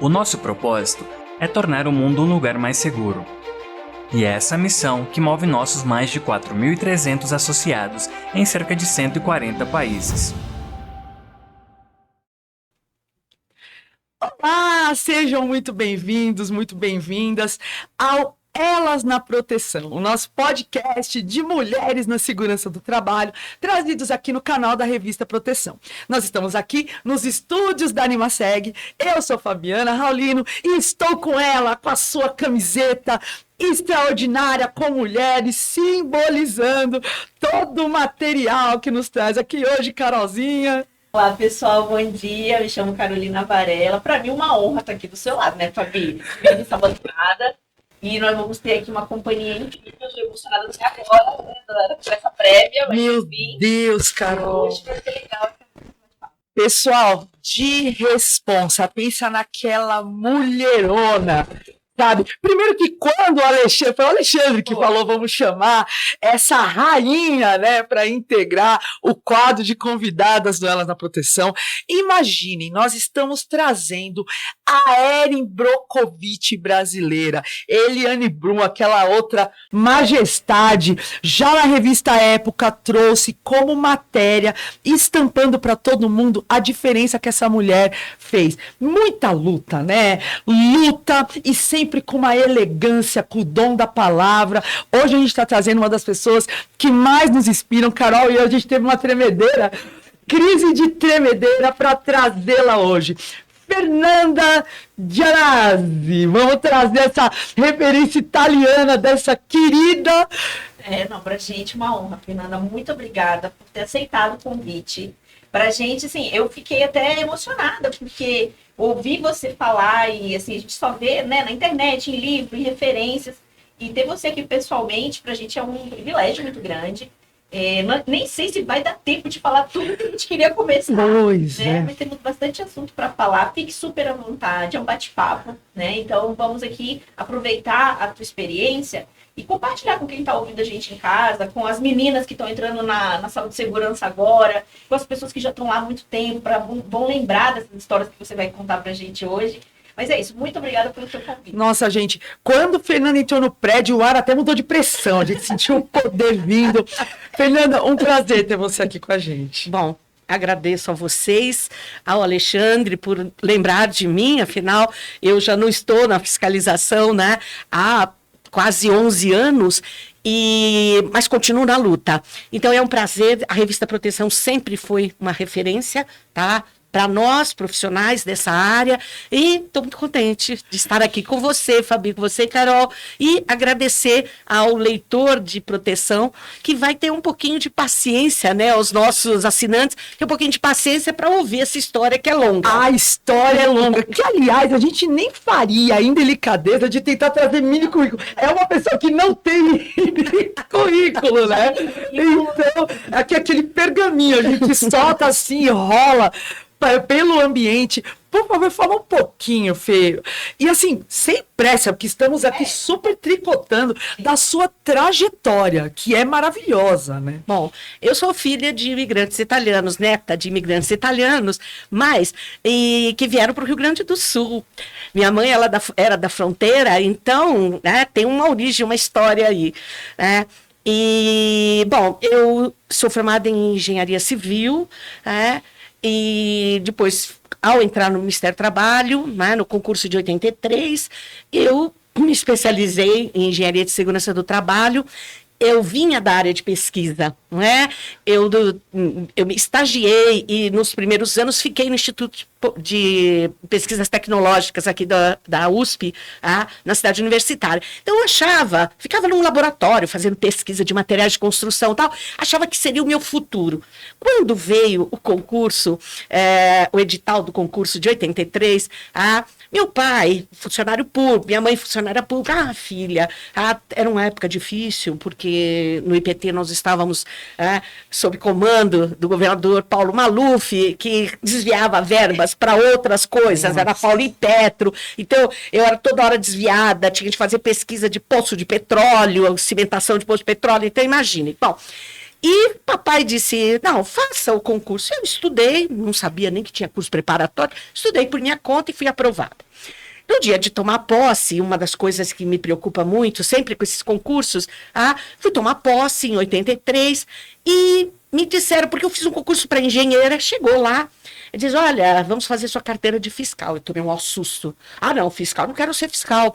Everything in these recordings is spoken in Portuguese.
O nosso propósito é tornar o mundo um lugar mais seguro. E é essa missão que move nossos mais de 4.300 associados em cerca de 140 países. Olá, sejam muito bem-vindos, muito bem-vindas ao Elas na Proteção, o nosso podcast de mulheres na segurança do trabalho, trazidos aqui no canal da revista Proteção. Nós estamos aqui nos estúdios da Animaseg, eu sou Fabiana Raulino e estou com ela, com a sua camiseta extraordinária com mulheres, simbolizando todo o material que nos traz aqui hoje, Carolzinha. Olá, pessoal, bom dia. Me chamo Carolina Varela. Para mim, uma honra estar aqui do seu lado, né, Fabi? Essa bancada. E nós vamos ter aqui uma companhia incrível. Eu estou emocionada até agora, né, dessa prévia. Meu Deus, Carol. Hoje vai ser legal. Pessoal, de responsa, pensa naquela mulherona. Sabe? Primeiro que quando foi o Alexandre que falou, vamos chamar essa rainha, né, para integrar o quadro de convidadas do Elas na Proteção. Imaginem, nós estamos trazendo a Erin Brockovich brasileira, Eliane Brum, aquela outra majestade, já na revista Época trouxe como matéria, estampando para todo mundo a diferença que essa mulher fez. Muita luta, né? Luta e sempre com uma elegância, com o dom da palavra. Hoje a gente está trazendo uma das pessoas que mais nos inspiram, Carol e eu, a gente teve uma tremedeira, crise de tremedeira para trazê-la hoje. Fernanda Gianazzi, vamos trazer essa referência italiana dessa querida... Pra gente uma honra, Fernanda, muito obrigada por ter aceitado o convite. Pra gente, assim, eu fiquei até emocionada, porque ouvir você falar e, assim, a gente só vê, né, na internet, em livro, em referências, e ter você aqui pessoalmente, pra gente é um privilégio muito grande. Nem sei se vai dar tempo de falar tudo que a gente queria começar. Pois né? é. Mas temos bastante assunto para falar. Fique super à vontade, é um bate-papo, né? Então vamos aqui aproveitar a tua experiência e compartilhar com quem está ouvindo a gente em casa, com as meninas que estão entrando na sala de segurança agora, com as pessoas que já estão lá há muito tempo, vão lembrar dessas histórias que você vai contar para a gente hoje. Mas é isso, muito obrigada pelo seu convite. Nossa, gente, quando o Fernanda entrou no prédio, o ar até mudou de pressão, a gente sentiu o poder vindo. Fernanda, um prazer ter você aqui com a gente. Bom, agradeço a vocês, ao Alexandre, por lembrar de mim, afinal, eu já não estou na fiscalização, né, há quase 11 anos, mas continuo na luta. Então é um prazer, a revista Proteção sempre foi uma referência, tá? Para nós, profissionais dessa área, e estou muito contente de estar aqui com você, Fabi, com você, Carol, e agradecer ao leitor de Proteção, que vai ter um pouquinho de paciência, né, aos nossos assinantes, ter um pouquinho de paciência para ouvir essa história que é longa. A história é longa, que, aliás, a gente nem faria a indelicadeza de tentar trazer mini currículo. É uma pessoa que não tem currículo, né? Então, aqui aquele pergaminho, a gente solta assim, rola pelo ambiente. Por favor, fala um pouquinho, Fê. E assim, sem pressa, porque estamos aqui super tricotando da sua trajetória, que é maravilhosa, né? Bom, eu sou filha de imigrantes italianos, neta de imigrantes italianos, mas que vieram para o Rio Grande do Sul. Minha mãe era da fronteira, então, né, tem uma origem, uma história aí, né? E, bom, eu sou formada em engenharia civil, né? E depois, ao entrar no Ministério do Trabalho, né, no concurso de 83, eu me especializei em engenharia de segurança do trabalho. Eu vinha da área de pesquisa, não é? Eu me estagiei e nos primeiros anos fiquei no Instituto de Pesquisas Tecnológicas aqui da USP, na cidade universitária. Então eu ficava num laboratório fazendo pesquisa de materiais de construção e tal, achava que seria o meu futuro. Quando veio o concurso, o edital do concurso de 83, meu pai, funcionário público, minha mãe, funcionária pública. Filha, era uma época difícil, porque no IPT nós estávamos sob comando do governador Paulo Maluf, que desviava verbas para outras coisas. Nossa. Era Paulo e Petro. Então, eu era toda hora desviada, tinha que fazer pesquisa de poço de petróleo, cimentação de poço de petróleo. Então, imagine. Bom, e papai pai disse, não, faça o concurso. Eu estudei, não sabia nem que tinha curso preparatório, estudei por minha conta e fui aprovada. No dia de tomar posse, uma das coisas que me preocupa muito, sempre com esses concursos, fui tomar posse em 83 e me disseram, porque eu fiz um concurso para engenheira, chegou lá, ele diz, olha, vamos fazer sua carteira de fiscal. Eu tomei um maior susto. Ah, não, fiscal, não quero ser fiscal.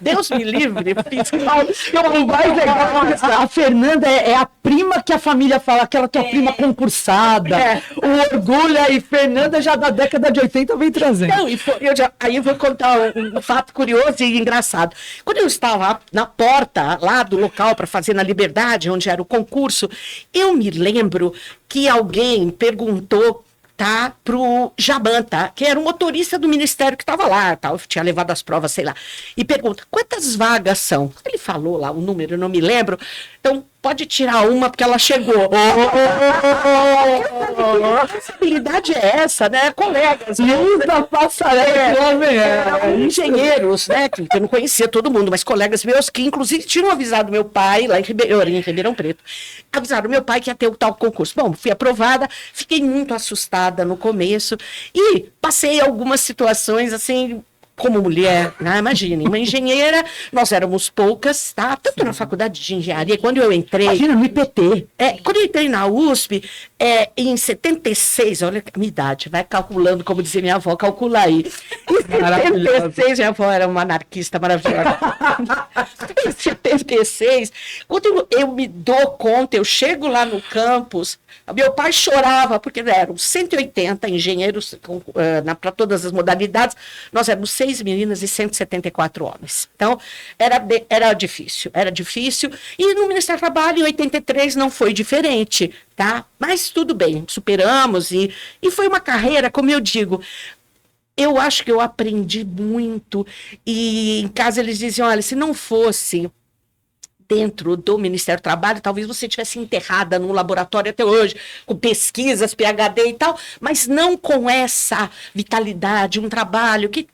Deus me livre, fiscal. O mais legal, a Fernanda é a prima que a família fala, aquela que é a prima concursada. O orgulho aí, Fernanda já da década de 80 vem trazendo. Não, aí eu vou contar um fato curioso e engraçado. Quando eu estava na porta lá do local para fazer na Liberdade, onde era o concurso, eu me lembro que alguém perguntou pro Jabanta, que era o motorista do ministério que estava lá, tinha levado as provas, sei lá, e pergunta, quantas vagas são? Ele falou lá o número, eu não me lembro, então pode tirar uma porque ela chegou. Que responsabilidade é essa, né? Colegas. Da passarela, engenheiros, né? Que eu não conhecia todo mundo, mas colegas meus que, inclusive, tinham avisado meu pai, lá em Ribeirão Preto, avisaram meu pai que ia ter o tal concurso. Bom, fui aprovada, fiquei muito assustada no começo e passei algumas situações assim. Como mulher, né? Imagine, uma engenheira, nós éramos poucas, tanto na faculdade de engenharia, quando eu entrei... Imagina, no IPT. Quando eu entrei na USP, em 76, olha a minha idade, vai calculando, como dizia minha avó, calcula aí. Em 76, minha avó era uma anarquista maravilhosa. Em 76, quando eu me dou conta, eu chego lá no campus, meu pai chorava, porque eram 180 engenheiros para todas as modalidades, nós éramos 6 meninas e 174 homens. Então, era difícil. E no Ministério do Trabalho, em 83, não foi diferente, Mas tudo bem, superamos e foi uma carreira, como eu digo, eu acho que eu aprendi muito e em casa eles diziam, olha, se não fosse dentro do Ministério do Trabalho, talvez você tivesse enterrada num laboratório até hoje, com pesquisas, PhD e tal, mas não com essa vitalidade, um trabalho que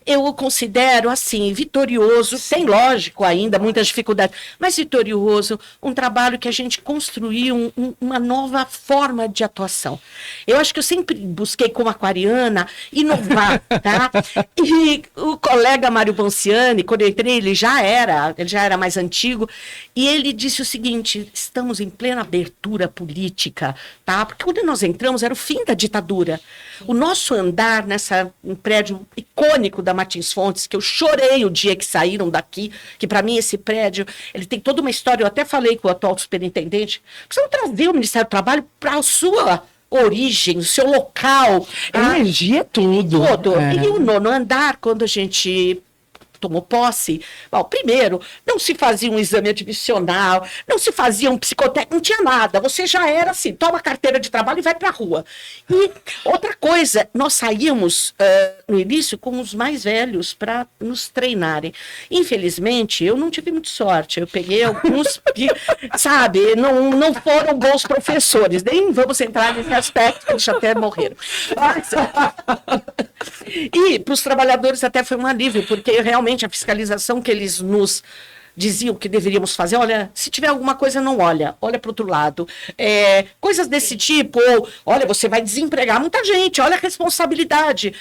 eu considero, assim, vitorioso, sem lógico ainda, muitas dificuldades, mas vitorioso, um trabalho que a gente construiu uma nova forma de atuação. Eu acho que eu sempre busquei, como aquariana, inovar, E o colega Mário Bonciani, quando eu entrei, ele já era mais antigo, e ele disse o seguinte, estamos em plena abertura política, Porque quando nós entramos era o fim da ditadura. O nosso andar um prédio icônico da Martins Fontes, que eu chorei o dia que saíram daqui, que para mim esse prédio, ele tem toda uma história, eu até falei com o atual superintendente, precisam trazer o Ministério do Trabalho para a sua origem, o seu local. Energia é tudo. E o nono andar, quando a gente tomou posse, bom, primeiro, não se fazia um exame admissional, não se fazia um psicotécnico, não tinha nada, você já era assim, toma carteira de trabalho e vai para a rua. E outra coisa, nós saímos no início com os mais velhos para nos treinarem. Infelizmente, eu não tive muita sorte, eu peguei alguns que, sabe, não foram bons professores, nem vamos entrar nesse aspecto, eles até morreram. E para os trabalhadores até foi um alívio, porque realmente a fiscalização que eles nos diziam que deveríamos fazer, olha, se tiver alguma coisa, não olha para o outro lado. Coisas desse tipo, ou, olha, você vai desempregar muita gente, olha a responsabilidade.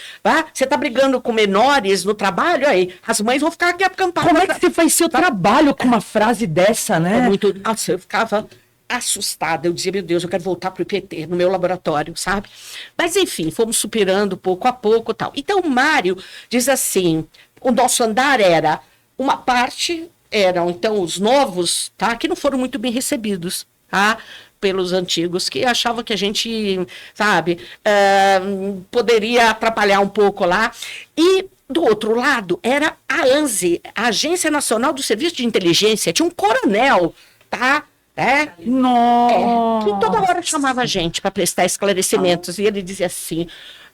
Você está brigando com menores no trabalho, aí as mães vão ficar aqui acampadas. Como é que você faz seu trabalho com uma frase dessa, né? Nossa, eu ficava assustada, eu dizia, meu Deus, eu quero voltar para o IPT, no meu laboratório, sabe? Mas, enfim, fomos superando pouco a pouco, tal. Então, o Mário diz assim, o nosso andar era, uma parte eram, então, os novos, que não foram muito bem recebidos, pelos antigos, que achavam que a gente, sabe, poderia atrapalhar um pouco lá. E, do outro lado, era a ANSI, a Agência Nacional do Serviço de Inteligência, tinha um coronel, Nossa. Que toda hora chamava a gente para prestar esclarecimentos, e ele dizia assim,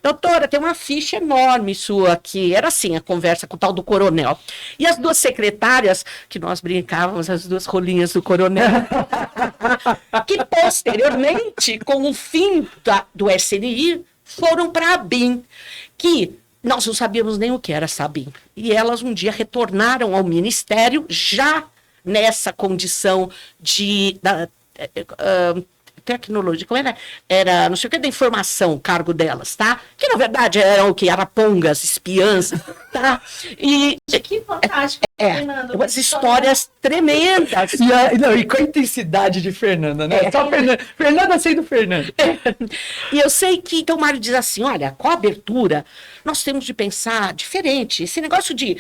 doutora, tem uma ficha enorme sua aqui. Era assim a conversa com o tal do coronel. E as duas secretárias, que nós brincávamos, as duas rolinhas do coronel, que posteriormente, com o fim do SNI, foram para a BIM, que nós não sabíamos nem o que era essa BIM. E elas um dia retornaram ao Ministério, já nessa condição de tecnologia, como era não sei o que da informação, o cargo delas, tá? Que na verdade eram o que? Arapongas, espiãs, tá? E Que fantástico, Fernando. umas histórias tremendas. E com a intensidade de Fernanda, né? Só Fernanda sendo Fernanda. E eu sei que, então, o Mário diz assim, olha, com a abertura, nós temos de pensar diferente. Esse negócio de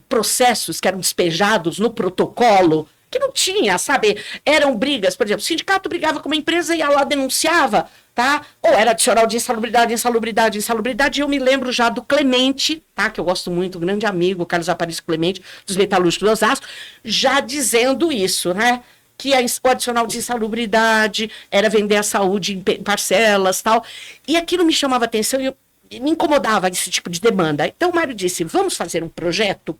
processos que eram despejados no protocolo, que não tinha, sabe? Eram brigas, por exemplo, o sindicato brigava com uma empresa e ia lá denunciava, tá? Ou era adicional de insalubridade, insalubridade, insalubridade. E eu me lembro já do Clemente, tá? Que eu gosto muito, um grande amigo, Carlos Aparício Clemente, dos metalúrgicos do Osasco, já dizendo isso, né? Que o adicional de insalubridade era vender a saúde em parcelas, tal. E aquilo me chamava atenção e me incomodava esse tipo de demanda. Então o Mário disse, vamos fazer um projeto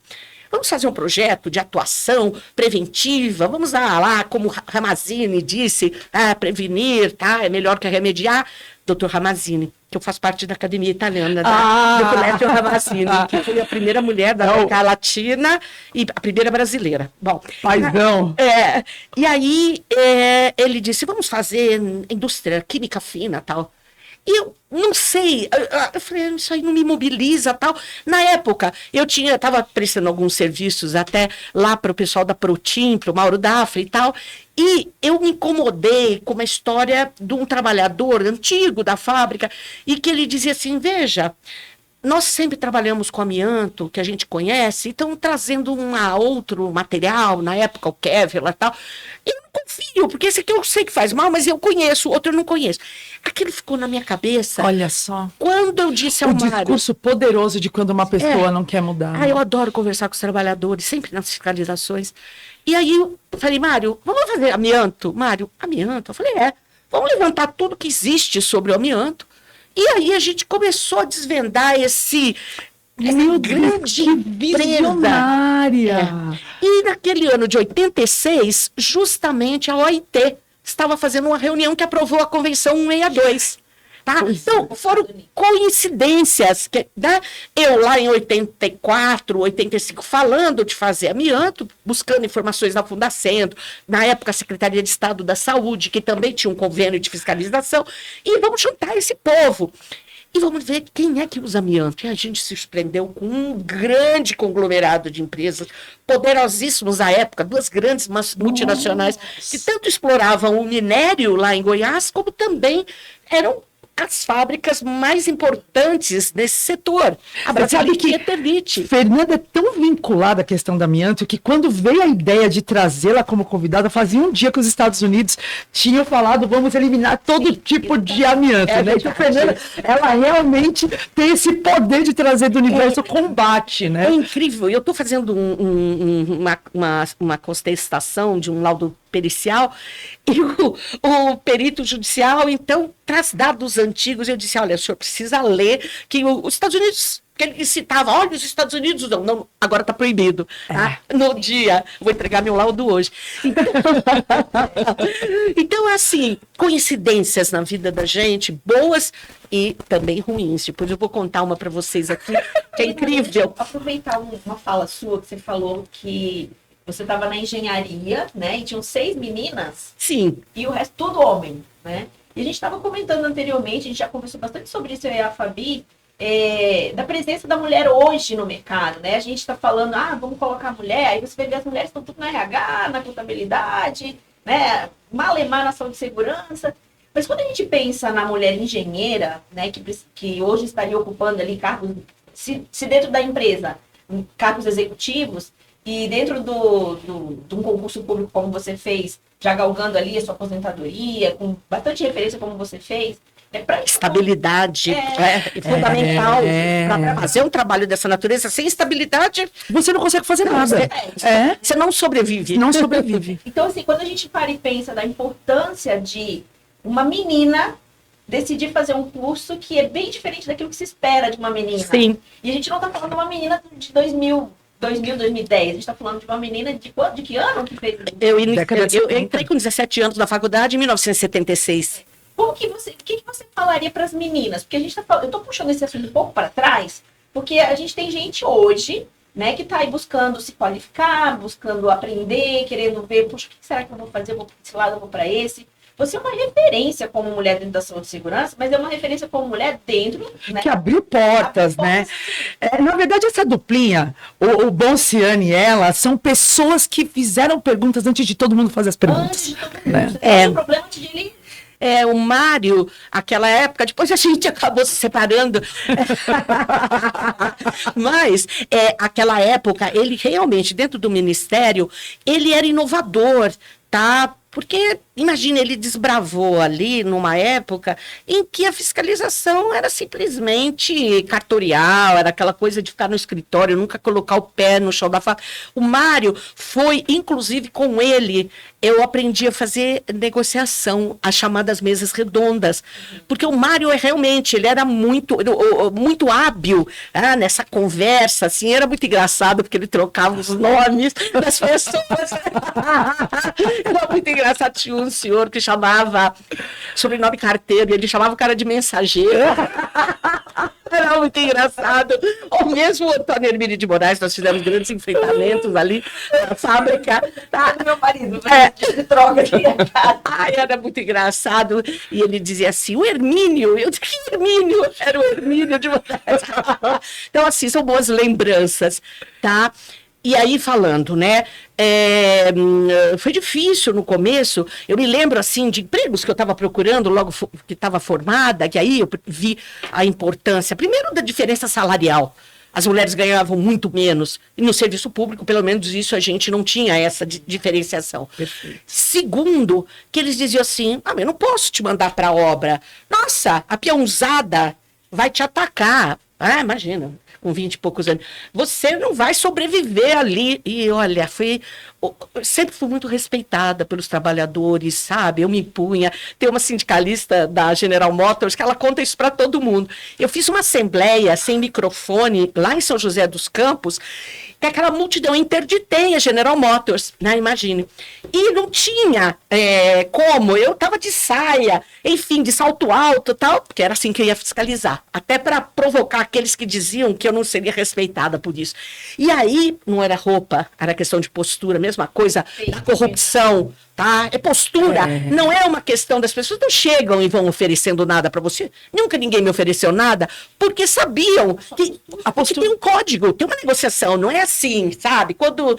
de atuação preventiva, vamos lá, como Ramazzini disse, prevenir, tá? É melhor que remediar. Dr. Ramazzini, que eu faço parte da Academia Italiana, do Colégio Ramazzini, que foi a primeira mulher da América Latina e a primeira brasileira. Bom, paizão. E aí ele disse, vamos fazer indústria química fina, tal. E eu não sei, eu falei, isso aí não me mobiliza, tal. Na época, eu estava prestando alguns serviços até lá para o pessoal da Protim, para o Mauro Dafre e tal, e eu me incomodei com uma história de um trabalhador antigo da fábrica, e que ele dizia assim, veja, nós sempre trabalhamos com amianto, que a gente conhece, então trazendo outro material, na época o Kevlar e tal, eu não confio, porque esse aqui eu sei que faz mal, mas eu conheço, o outro eu não conheço. Aquilo ficou na minha cabeça. Olha só. Quando eu disse ao Mário... O discurso poderoso de quando uma pessoa não quer mudar. Eu adoro conversar com os trabalhadores, sempre nas fiscalizações. E aí eu falei, Mário, vamos fazer amianto? Mário, amianto? Eu falei, vamos levantar tudo que existe sobre o amianto. E aí a gente começou a desvendar essa grande visionária. E naquele ano de 86, justamente a OIT estava fazendo uma reunião que aprovou a Convenção 162. Tá? Então, foram coincidências. Né? Eu lá em 84, 85, falando de fazer amianto, buscando informações na Fundacentro, na época a Secretaria de Estado da Saúde, que também tinha um convênio de fiscalização, e vamos juntar esse povo. E vamos ver quem é que usa amianto. E a gente se surpreendeu com um grande conglomerado de empresas, poderosíssimos à época, duas grandes multinacionais, que tanto exploravam o minério lá em Goiás, como também eram as fábricas mais importantes nesse setor. Você sabe que Fernanda é tão vinculada à questão da amianto que quando veio a ideia de trazê-la como convidada, fazia um dia que os Estados Unidos tinham falado, vamos eliminar todo tipo de amianto. Né? Então, Fernanda, ela realmente tem esse poder de trazer do universo combate. Né? É incrível. Eu estou fazendo uma contestação de um laudo pericial, e o perito judicial, então, traz dados antigos. Eu disse, olha, o senhor precisa ler que os Estados Unidos, que ele citava, olha, os Estados Unidos, não agora está proibido. Tá? No dia, vou entregar meu laudo hoje. Então, assim, coincidências na vida da gente, boas e também ruins. Depois eu vou contar uma para vocês aqui, que é incrível. Aproveitar uma fala sua, que você falou que você estava na engenharia, né? E tinham 6 meninas. Sim. E o resto tudo homem, né? E a gente estava comentando anteriormente, a gente já conversou bastante sobre isso, eu e a Fabi, da presença da mulher hoje no mercado, né? A gente está falando, vamos colocar a mulher, aí você vai ver as mulheres estão tudo na RH, na contabilidade, né? Malemar na saúde e segurança. Mas quando a gente pensa na mulher engenheira, né? Que hoje estaria ocupando ali cargos, se dentro da empresa, cargos executivos, e dentro de um concurso público como você fez, já galgando ali a sua aposentadoria, com bastante referência como você fez, estabilidade é fundamental para fazer um trabalho dessa natureza. Sem estabilidade, você não consegue fazer nada. Você não sobrevive. Não sobrevive. Então, assim, quando a gente para e pensa da importância de uma menina decidir fazer um curso que é bem diferente daquilo que se espera de uma menina. Sim. E a gente não está falando de uma menina de 2010. A gente está falando de uma menina de que ano que fez? Eu entrei com 17 anos na faculdade em 1976. O que você falaria para as meninas? Porque a gente eu estou puxando esse assunto um pouco para trás, porque a gente tem gente hoje, né, que está aí buscando se qualificar, buscando aprender, querendo ver, puxa, o que será que eu vou fazer? Eu vou para esse lado, eu vou para esse. você é uma referência como mulher dentro da saúde e segurança, mas é uma referência como mulher dentro, né? Que abriu portas, né? Na verdade, essa duplinha, o Bonciane e ela, são pessoas que fizeram perguntas antes de todo mundo fazer as perguntas. Antes de todo mundo. Né? Você tem um problema antes de ele. O Mário, aquela época, depois a gente acabou se separando. Mas, aquela época, ele realmente, dentro do ministério, ele era inovador, tá? Porque, imagina, ele desbravou ali numa época em que a fiscalização era simplesmente cartorial, era aquela coisa de ficar no escritório, nunca colocar o pé no chão da fábrica. O Mário foi, inclusive, com ele, eu aprendi a fazer negociação, as chamadas mesas redondas, porque o Mário realmente, ele era muito hábil nessa conversa, assim, era muito engraçado, porque ele trocava os nomes das pessoas. Era muito engraçado. Tinha um senhor que chamava sobrenome carteiro, ele chamava o cara de mensageiro. Era muito engraçado. Ou mesmo o Antônio Hermílio de Moraes, nós fizemos grandes enfrentamentos ali na fábrica. Tá? Meu marido, droga aqui. Era muito engraçado. E ele dizia assim, o Hermínio. Eu disse, que Hermínio? Era o Hermílio de Moraes. Então, assim, são boas lembranças, tá? E aí, falando, né, foi difícil no começo, eu me lembro, assim, de empregos que eu estava procurando logo que estava formada, que aí eu vi a importância, primeiro, da diferença salarial. As mulheres ganhavam muito menos, e no serviço público, pelo menos isso, a gente não tinha essa diferenciação. Perfeito. Segundo, que eles diziam assim, eu não posso te mandar para a obra. Nossa, a peãozada vai te atacar. Imagina, com 20 e poucos anos. Você não vai sobreviver ali. E olha, sempre fui muito respeitada pelos trabalhadores, sabe? Eu me impunha. Tem uma sindicalista da General Motors que ela conta isso para todo mundo. Eu fiz uma assembleia sem microfone lá em São José dos Campos, que aquela multidão interditei a General Motors, né? Imagine. E não tinha como. Eu estava de saia, enfim, de salto alto e tal, porque era assim que eu ia fiscalizar. Até para provocar aqueles que diziam que eu não seria respeitada por isso. E aí, não era roupa, era questão de postura, mesma coisa da corrupção, tá? É postura, não é uma questão das pessoas não chegam e vão oferecendo nada para você. Nunca ninguém me ofereceu nada, porque sabiam que tem um código, tem uma negociação, não é assim, sabe? Quando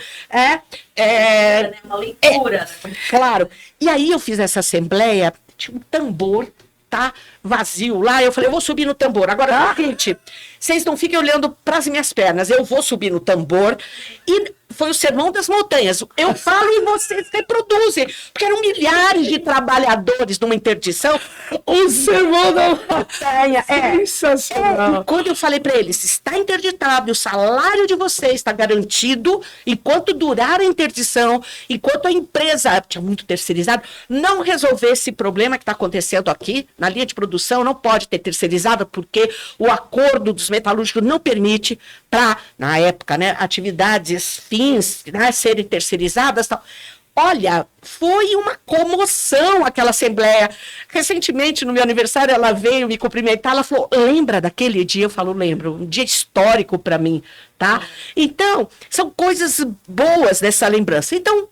uma leitura. Claro. E aí eu fiz essa assembleia, tinha um tambor, tá? Vazio lá, eu falei, eu vou subir no tambor. Agora, seguinte, vocês não fiquem olhando para as minhas pernas, eu vou subir no tambor. E foi o Sermão das Montanhas. Eu falo e vocês reproduzem, porque eram milhares de trabalhadores numa interdição. O Sermão da Montanha. Sensacional. Quando eu falei para eles, está interditado, o salário de vocês está garantido enquanto durar a interdição, enquanto a empresa, tinha muito terceirizado, não resolver esse problema que está acontecendo aqui, na linha de produção, não pode ter terceirizado, porque o acordo dos metalúrgicos não permite para, na época, né, atividades fins, né, serem terceirizadas, tal. Olha, foi uma comoção aquela assembleia. Recentemente, no meu aniversário, ela veio me cumprimentar, ela falou, lembra daquele dia? Eu falo, lembro, um dia histórico para mim, tá? Então, são coisas boas dessa lembrança. Então,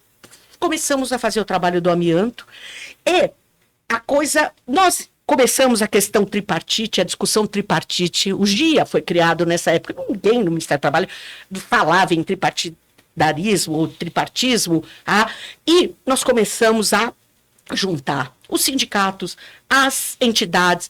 começamos a fazer o trabalho do amianto, e a coisa, nós começamos a questão tripartite, a discussão tripartite, o GIA foi criado nessa época, ninguém no Ministério do Trabalho falava em tripartidarismo ou tripartismo, e nós começamos a juntar os sindicatos, as entidades.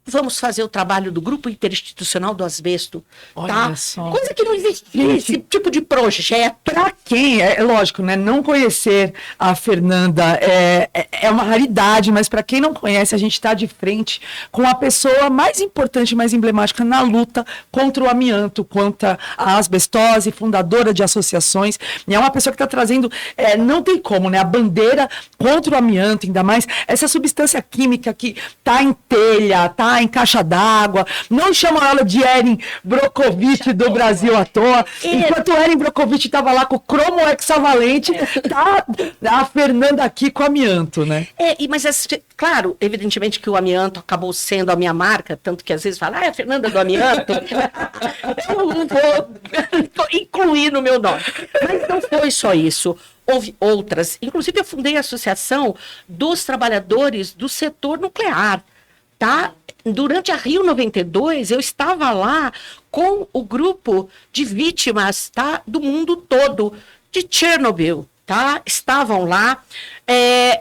Vamos fazer o trabalho do Grupo Interinstitucional do Asbesto, tá? Só. Coisa que não existia, esse tipo de projeto. Para quem, é lógico, né? Não conhecer a Fernanda é uma raridade, mas para quem não conhece, a gente está de frente com a pessoa mais importante, mais emblemática na luta contra o amianto, contra a asbestose, fundadora de associações. E é uma pessoa que está trazendo, não tem como, né? A bandeira contra o amianto, ainda mais essa substância química que está em telha, está em caixa d'água. Não chamam ela de Erin Brockovich do Brasil à toa. Enquanto Erin Brockovich estava lá com o cromo hexavalente, tá a Fernanda aqui com amianto, né? Mas claro, evidentemente que o amianto acabou sendo a minha marca, tanto que às vezes fala, a Fernanda do amianto. Eu não vou incluir no meu nome. Mas não foi só isso. houve outras. Inclusive, eu fundei a Associação dos Trabalhadores do Setor Nuclear, tá? Durante a Rio 92, eu estava lá com o grupo de vítimas, tá? Do mundo todo, de Chernobyl, tá? Estavam lá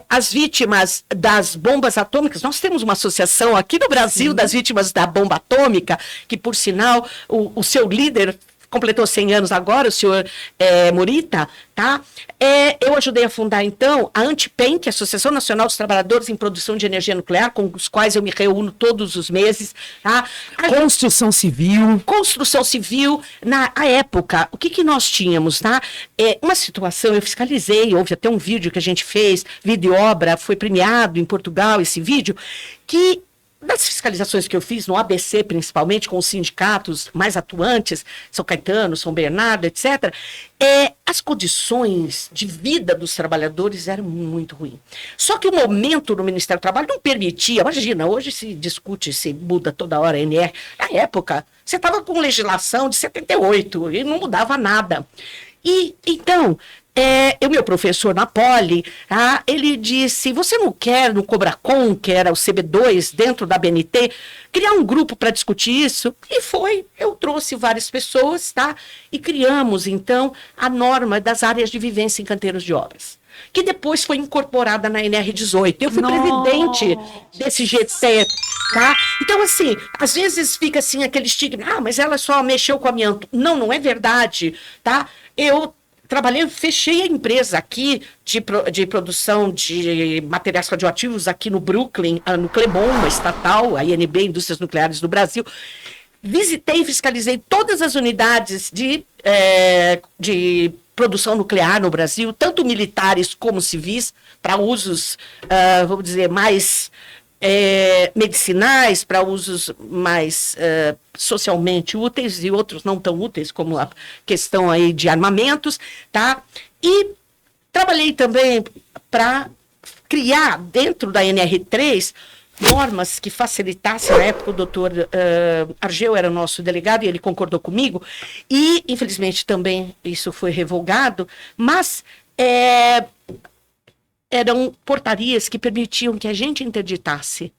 as vítimas das bombas atômicas. Nós temos uma associação aqui no Brasil das vítimas da bomba atômica, que, por sinal, o seu líder completou 100 anos agora, o senhor Morita, tá? Eu ajudei a fundar, então, a ANTIPEN, que é a Associação Nacional dos Trabalhadores em Produção de Energia Nuclear, com os quais eu me reúno todos os meses, tá? Construção civil. Construção civil, na época, o que nós tínhamos, tá? Uma situação, eu fiscalizei, houve até um vídeo que a gente fez, vídeo obra, foi premiado em Portugal esse vídeo, que das fiscalizações que eu fiz, no ABC principalmente, com os sindicatos mais atuantes, São Caetano, São Bernardo, etc., as condições de vida dos trabalhadores eram muito ruins. Só que o momento no Ministério do Trabalho não permitia, imagina, hoje se discute, se muda toda hora a NR, na época, você estava com legislação de 78 e não mudava nada. E, então, o meu professor na Poli, ele disse, você não quer no Cobracon, que era o CB2 dentro da BNT, criar um grupo para discutir isso? E eu trouxe várias pessoas, tá? E criamos, então, a norma das áreas de vivência em canteiros de obras, que depois foi incorporada na NR18. Eu fui presidente desse GT, tá? Então, assim, às vezes fica assim aquele estigma, mas ela só mexeu com amianto. Não, não é verdade, tá? Eu fechei a empresa aqui de produção de materiais radioativos aqui no Brooklyn, no Clemon, uma estatal, a INB, Indústrias Nucleares do Brasil. Visitei e fiscalizei todas as unidades de produção nuclear no Brasil, tanto militares como civis, para usos, vamos dizer, mais medicinais, para usos mais socialmente úteis e outros não tão úteis, como a questão aí de armamentos, tá? E trabalhei também para criar dentro da NR3 normas que facilitassem. Na época o doutor Argeu era o nosso delegado e ele concordou comigo, e infelizmente também isso foi revogado, mas eram portarias que permitiam que a gente interditasse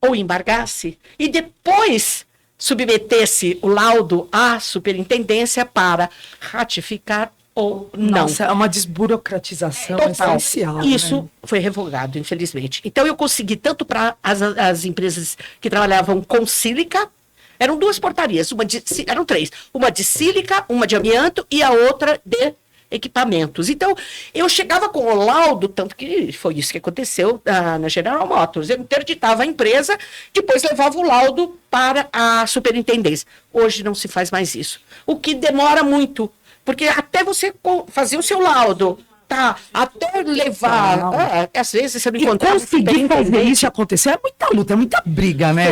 ou embargasse e depois submetesse o laudo à superintendência para ratificar ou não. Nossa, é uma desburocratização Total. essencial. Isso né? foi revogado, infelizmente. Então eu consegui, tanto para as empresas que trabalhavam com sílica, eram duas portarias, eram três, uma de sílica, uma de amianto e a outra de equipamentos. Então, eu chegava com o laudo, tanto que foi isso que aconteceu na General Motors. Eu interditava a empresa, depois levava o laudo para a superintendência. Hoje não se faz mais isso. O que demora muito, porque até você fazer o seu laudo, tá? Até levar... às vezes você não encontra... Conseguir fazer isso acontecer é muita luta, é muita briga, né?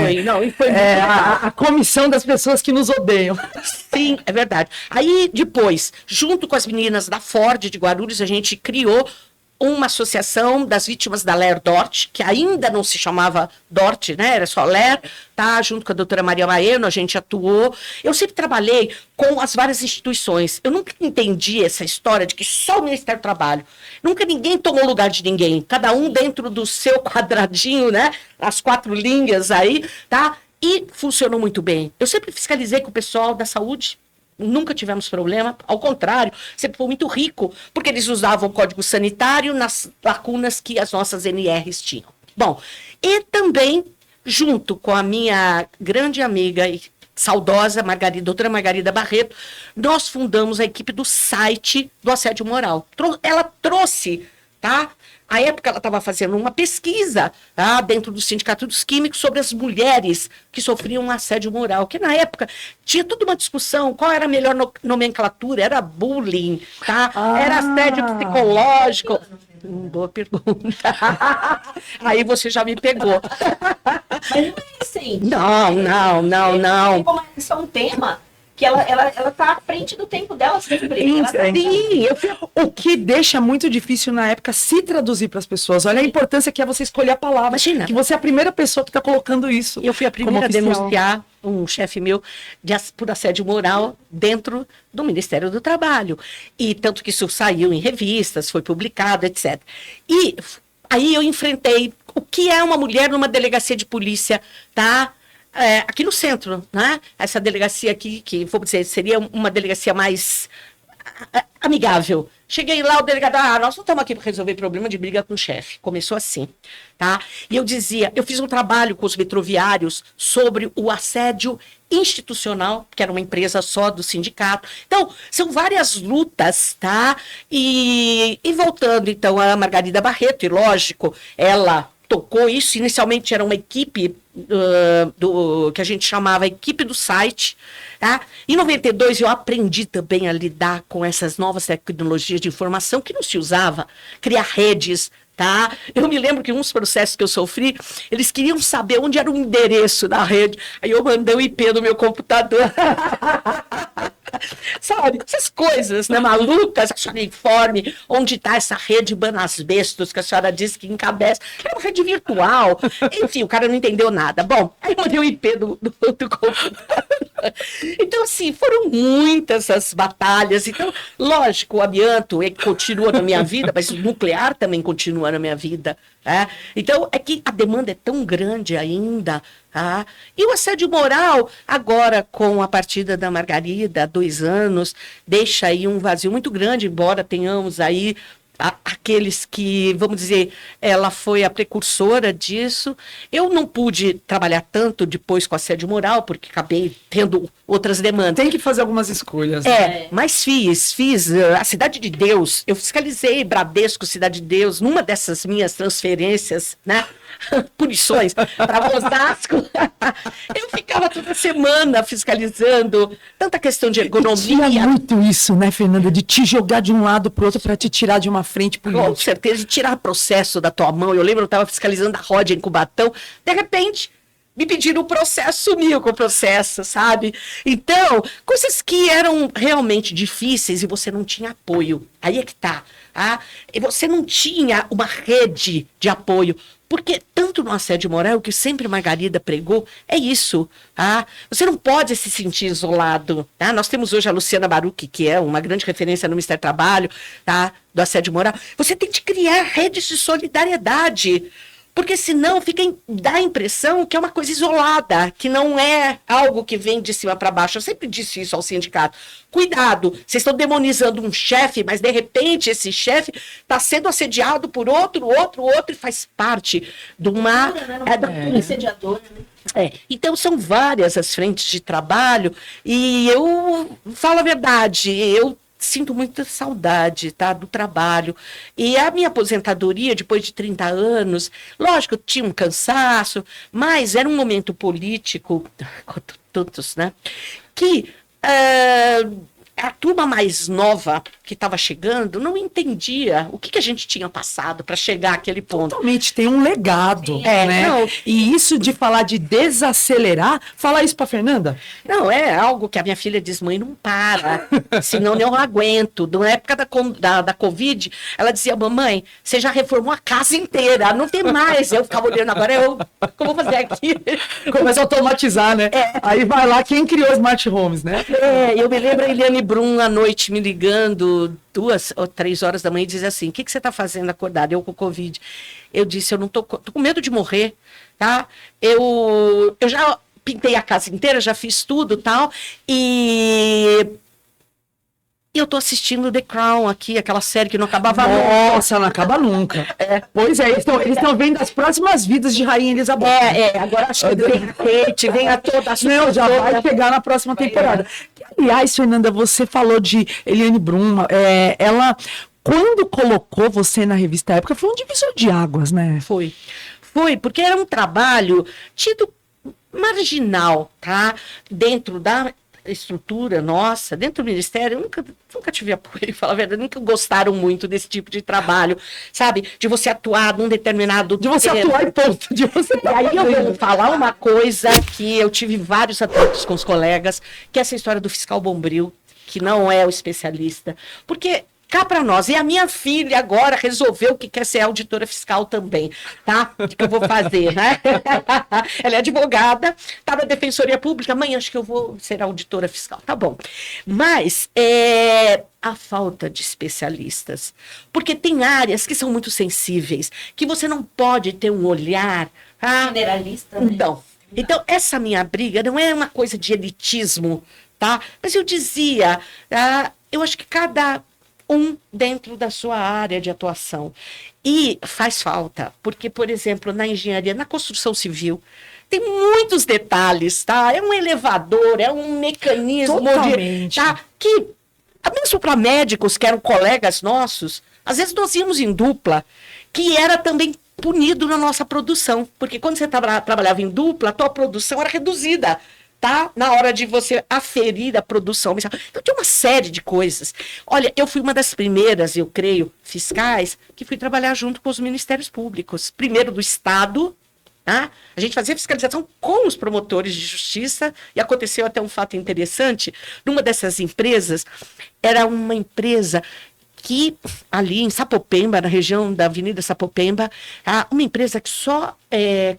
Foi a comissão das pessoas que nos odeiam. Sim, é verdade. Aí, depois, junto com as meninas da Ford de Guarulhos, a gente criou uma associação das vítimas da Ler Dort, que ainda não se chamava Dort, né? Era só Ler, tá? Junto com a doutora Maria Maeno, a gente atuou. Eu sempre trabalhei com as várias instituições. Eu nunca entendi essa história de que só o Ministério do Trabalho. Nunca ninguém tomou lugar de ninguém. Cada um dentro do seu quadradinho, né? As 4 linhas aí, tá? E funcionou muito bem. Eu sempre fiscalizei com o pessoal da saúde. Nunca tivemos problema, ao contrário, sempre foi muito rico, porque eles usavam o código sanitário nas lacunas que as nossas NRs tinham. Bom, e também, junto com a minha grande amiga e saudosa doutora Margarida Barreto, nós fundamos a equipe do site do assédio moral. Ela trouxe, tá? À época, ela estava fazendo uma pesquisa, tá, dentro do Sindicato dos Químicos sobre as mulheres que sofriam assédio moral, que na época tinha toda uma discussão, qual era a melhor nomenclatura, era bullying, tá? Era assédio psicológico. Boa pergunta. Aí você já me pegou. Mas não é assim. Não. Isso é um tema que ela tá à frente do tempo dela sempre. Ela tá- Sim, O que deixa muito difícil na época se traduzir para as pessoas. Olha a importância que é você escolher a palavra. Imagina. Que você é a primeira pessoa que está colocando isso. eu fui a primeira a como oficial. denunciar um chefe meu por assédio moral dentro do Ministério do Trabalho. E tanto que isso saiu em revistas, foi publicado, etc. E aí eu enfrentei o que é uma mulher numa delegacia de polícia, tá? Aqui no centro, né? Essa delegacia aqui, que vamos dizer, seria uma delegacia mais amigável. Cheguei lá, o delegado, nós não estamos aqui para resolver problema de briga com o chefe. Começou assim, tá? E eu dizia, eu fiz um trabalho com os metroviários sobre o assédio institucional, que era uma empresa só do sindicato. Então, são várias lutas, tá? E voltando, então, a Margarida Barreto, e lógico, ela tocou isso, inicialmente era uma equipe que a gente chamava equipe do site, tá? Em 92 eu aprendi também a lidar com essas novas tecnologias de informação que não se usava, criar redes, tá? Eu me lembro que uns processos que eu sofri, eles queriam saber onde era o endereço da rede, aí eu mandei o IP do meu computador. Sabe, essas coisas, né, malucas, a senhora informe onde está essa rede Banasbestos que a senhora disse que encabeça, é uma rede virtual, enfim, o cara não entendeu nada. Bom, aí eu mandei o IP do computador. Então, assim, foram muitas as batalhas. Então, lógico, o amianto continua na minha vida, mas o nuclear também continua na minha vida. Então, é que a demanda é tão grande ainda. Tá? E o assédio moral, agora com a partida da Margarida, há 2 anos, deixa aí um vazio muito grande, embora tenhamos aí aqueles que, vamos dizer, ela foi a precursora disso. Eu não pude trabalhar tanto depois com assédio moral, porque acabei tendo outras demandas. Tem que fazer algumas escolhas. Né? Mas fiz a Cidade de Deus, eu fiscalizei Bradesco, Cidade de Deus, numa dessas minhas transferências, né? Punições para Osasco. Eu ficava toda semana fiscalizando tanta questão de ergonomia. Tinha muito isso, né, Fernanda? De te jogar de um lado para o outro para te tirar de uma frente política. Com certeza, de tirar processo da tua mão. Eu lembro, eu estava fiscalizando a Rodia em Cubatão, de repente me pediram o processo, sumiu com o processo, sabe? Então, coisas que eram realmente difíceis e você não tinha apoio. Aí é que tá. E você não tinha uma rede de apoio. Porque tanto no assédio moral, o que sempre Margarida pregou, é isso. Você não pode se sentir isolado. Nós temos hoje a Luciana Baruch, que é uma grande referência no Ministério do Trabalho, do assédio moral. Você tem que criar redes de solidariedade. Porque senão dá a impressão que é uma coisa isolada, que não é algo que vem de cima para baixo. Eu sempre disse isso ao sindicato. Cuidado, vocês estão demonizando um chefe, mas de repente esse chefe está sendo assediado por outro, e faz parte de uma... assediador, né? Então são várias as frentes de trabalho e eu falo a verdade, eu sinto muita saudade, tá, do trabalho. E a minha aposentadoria, depois de 30 anos, lógico, tinha um cansaço, mas era um momento político, tantos, né, que a turma mais nova que estava chegando não entendia o que a gente tinha passado para chegar àquele ponto. Totalmente, tem um legado, né? Não, e isso de falar de desacelerar, fala isso para Fernanda? Não, é algo que a minha filha diz, mãe, não para, senão eu não aguento. Na época da Covid, ela dizia, mamãe, você já reformou a casa inteira, não tem mais. Eu ficava olhando, agora eu vou fazer aqui? Começa a automatizar, né? Aí vai lá, quem criou Smart Homes, né? Eu me lembro a Eliane Brum, à noite, me ligando, 2 ou 3 horas da manhã, e dizia assim, o que você está fazendo acordada? Eu com Covid. Eu disse, eu não tô com medo de morrer, tá? Eu já pintei a casa inteira, já fiz tudo, tal, e eu tô assistindo The Crown aqui, aquela série que não acabava nunca. Nossa, não acaba nunca. Pois é, eles estão vendo as próximas vidas de Rainha Elizabeth. Agora acho que vem a Kate, vem a toda a Não, já vai pegar na próxima temporada. Aliás, Fernanda, você falou de Eliane Brum, ela, quando colocou você na revista Época, foi um divisor de águas, né? Foi, porque era um trabalho tido marginal, tá? Dentro da estrutura nossa, dentro do Ministério, eu nunca tive apoio, falar a verdade, nunca gostaram muito desse tipo de trabalho, sabe? De você atuar num determinado... De você tempo. atuar e ponto. De você E aí eu vou falar uma coisa que eu tive vários atritos com os colegas, que é essa história do fiscal Bombril, que não é o especialista, porque... Cá para nós. E a minha filha agora resolveu que quer ser auditora fiscal também, tá? O que eu vou fazer, né? Ela é advogada, tá na Defensoria Pública. Mãe, acho que eu vou ser auditora fiscal. Tá bom. Mas a falta de especialistas. Porque tem áreas que são muito sensíveis, que você não pode ter um olhar... Generalista, né? Então, essa minha briga não é uma coisa de elitismo, tá? Mas eu dizia, eu acho que cada... dentro da sua área de atuação. E faz falta, porque, por exemplo, na engenharia, na construção civil, tem muitos detalhes, tá? É um elevador, é um mecanismo Totalmente. que, mesmo para médicos que eram colegas nossos, às vezes nós íamos em dupla, que era também punido na nossa produção, porque quando você trabalhava em dupla, a tua produção era reduzida. Tá? Na hora de você aferir a produção. Então, tem uma série de coisas. Olha, eu fui uma das primeiras, eu creio, fiscais, que fui trabalhar junto com os ministérios públicos. Primeiro do Estado, tá? A gente fazia fiscalização com os promotores de justiça, e aconteceu até um fato interessante. Numa dessas empresas, era uma empresa que ali em Sapopemba, na região da Avenida Sapopemba, uma empresa que só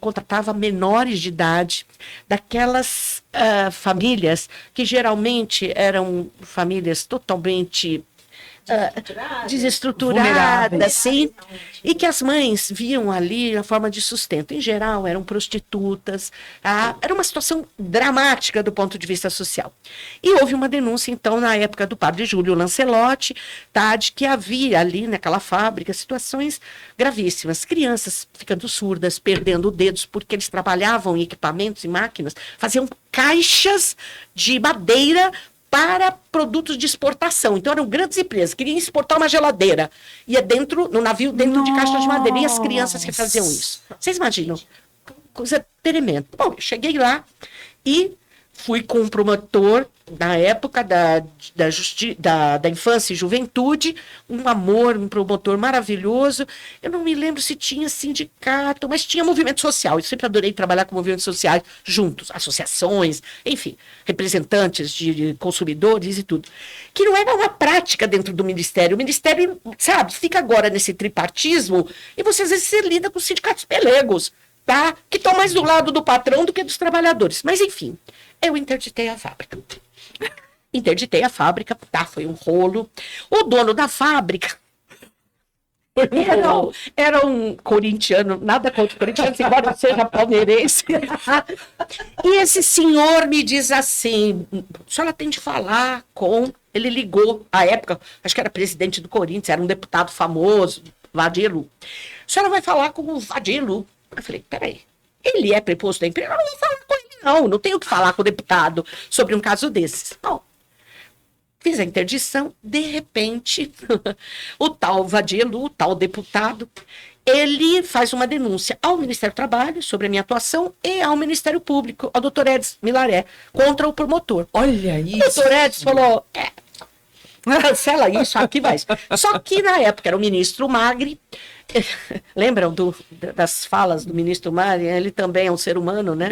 contratava menores de idade, daquelas famílias que geralmente eram famílias totalmente desestruturadas, sim, e que as mães viam ali a forma de sustento. Em geral, eram prostitutas, era uma situação dramática do ponto de vista social. E houve uma denúncia, então, na época do padre Júlio Lancelotti, de que havia ali naquela fábrica situações gravíssimas, crianças ficando surdas, perdendo dedos, porque eles trabalhavam em equipamentos e máquinas, faziam caixas de madeira para produtos de exportação. Então, eram grandes empresas, queriam exportar uma geladeira. Ia no navio, dentro de caixas de madeira. E as crianças que faziam isso. Vocês imaginam? Coisa tremenda. Bom, eu cheguei lá e fui com um promotor, na época da infância e juventude, um amor, um promotor maravilhoso. Eu não me lembro se tinha sindicato, mas tinha movimento social. Eu sempre adorei trabalhar com movimentos sociais juntos, associações, enfim, representantes de consumidores e tudo. Que não era uma prática dentro do Ministério. O Ministério, sabe, fica agora nesse tripartismo e você às vezes se lida com sindicatos pelegos, tá? Que estão mais do lado do patrão do que dos trabalhadores. Mas, enfim, eu interditei a fábrica. Foi um rolo. O dono da fábrica era um corintiano, nada contra o corintiano, embora eu seja palmeirense. E esse senhor me diz assim, a senhora tem de falar com... Ele ligou, à época, acho que era presidente do Corinthians, era um deputado famoso, Vadilu. A senhora vai falar com o Vadilu. Eu falei, peraí, ele é preposto da empresa? Eu não vou falar com ele, não tenho que falar com o deputado sobre um caso desses. Bom, fiz a interdição, de repente, o tal Vadilu, o tal deputado, ele faz uma denúncia ao Ministério do Trabalho sobre a minha atuação e ao Ministério Público, ao doutor Edson Milaré, contra o promotor. Olha isso. O doutor Edson falou, cancela isso, aqui vai. Só que na época era o ministro Magri. Lembram das falas do ministro Magri? Ele também é um ser humano, né?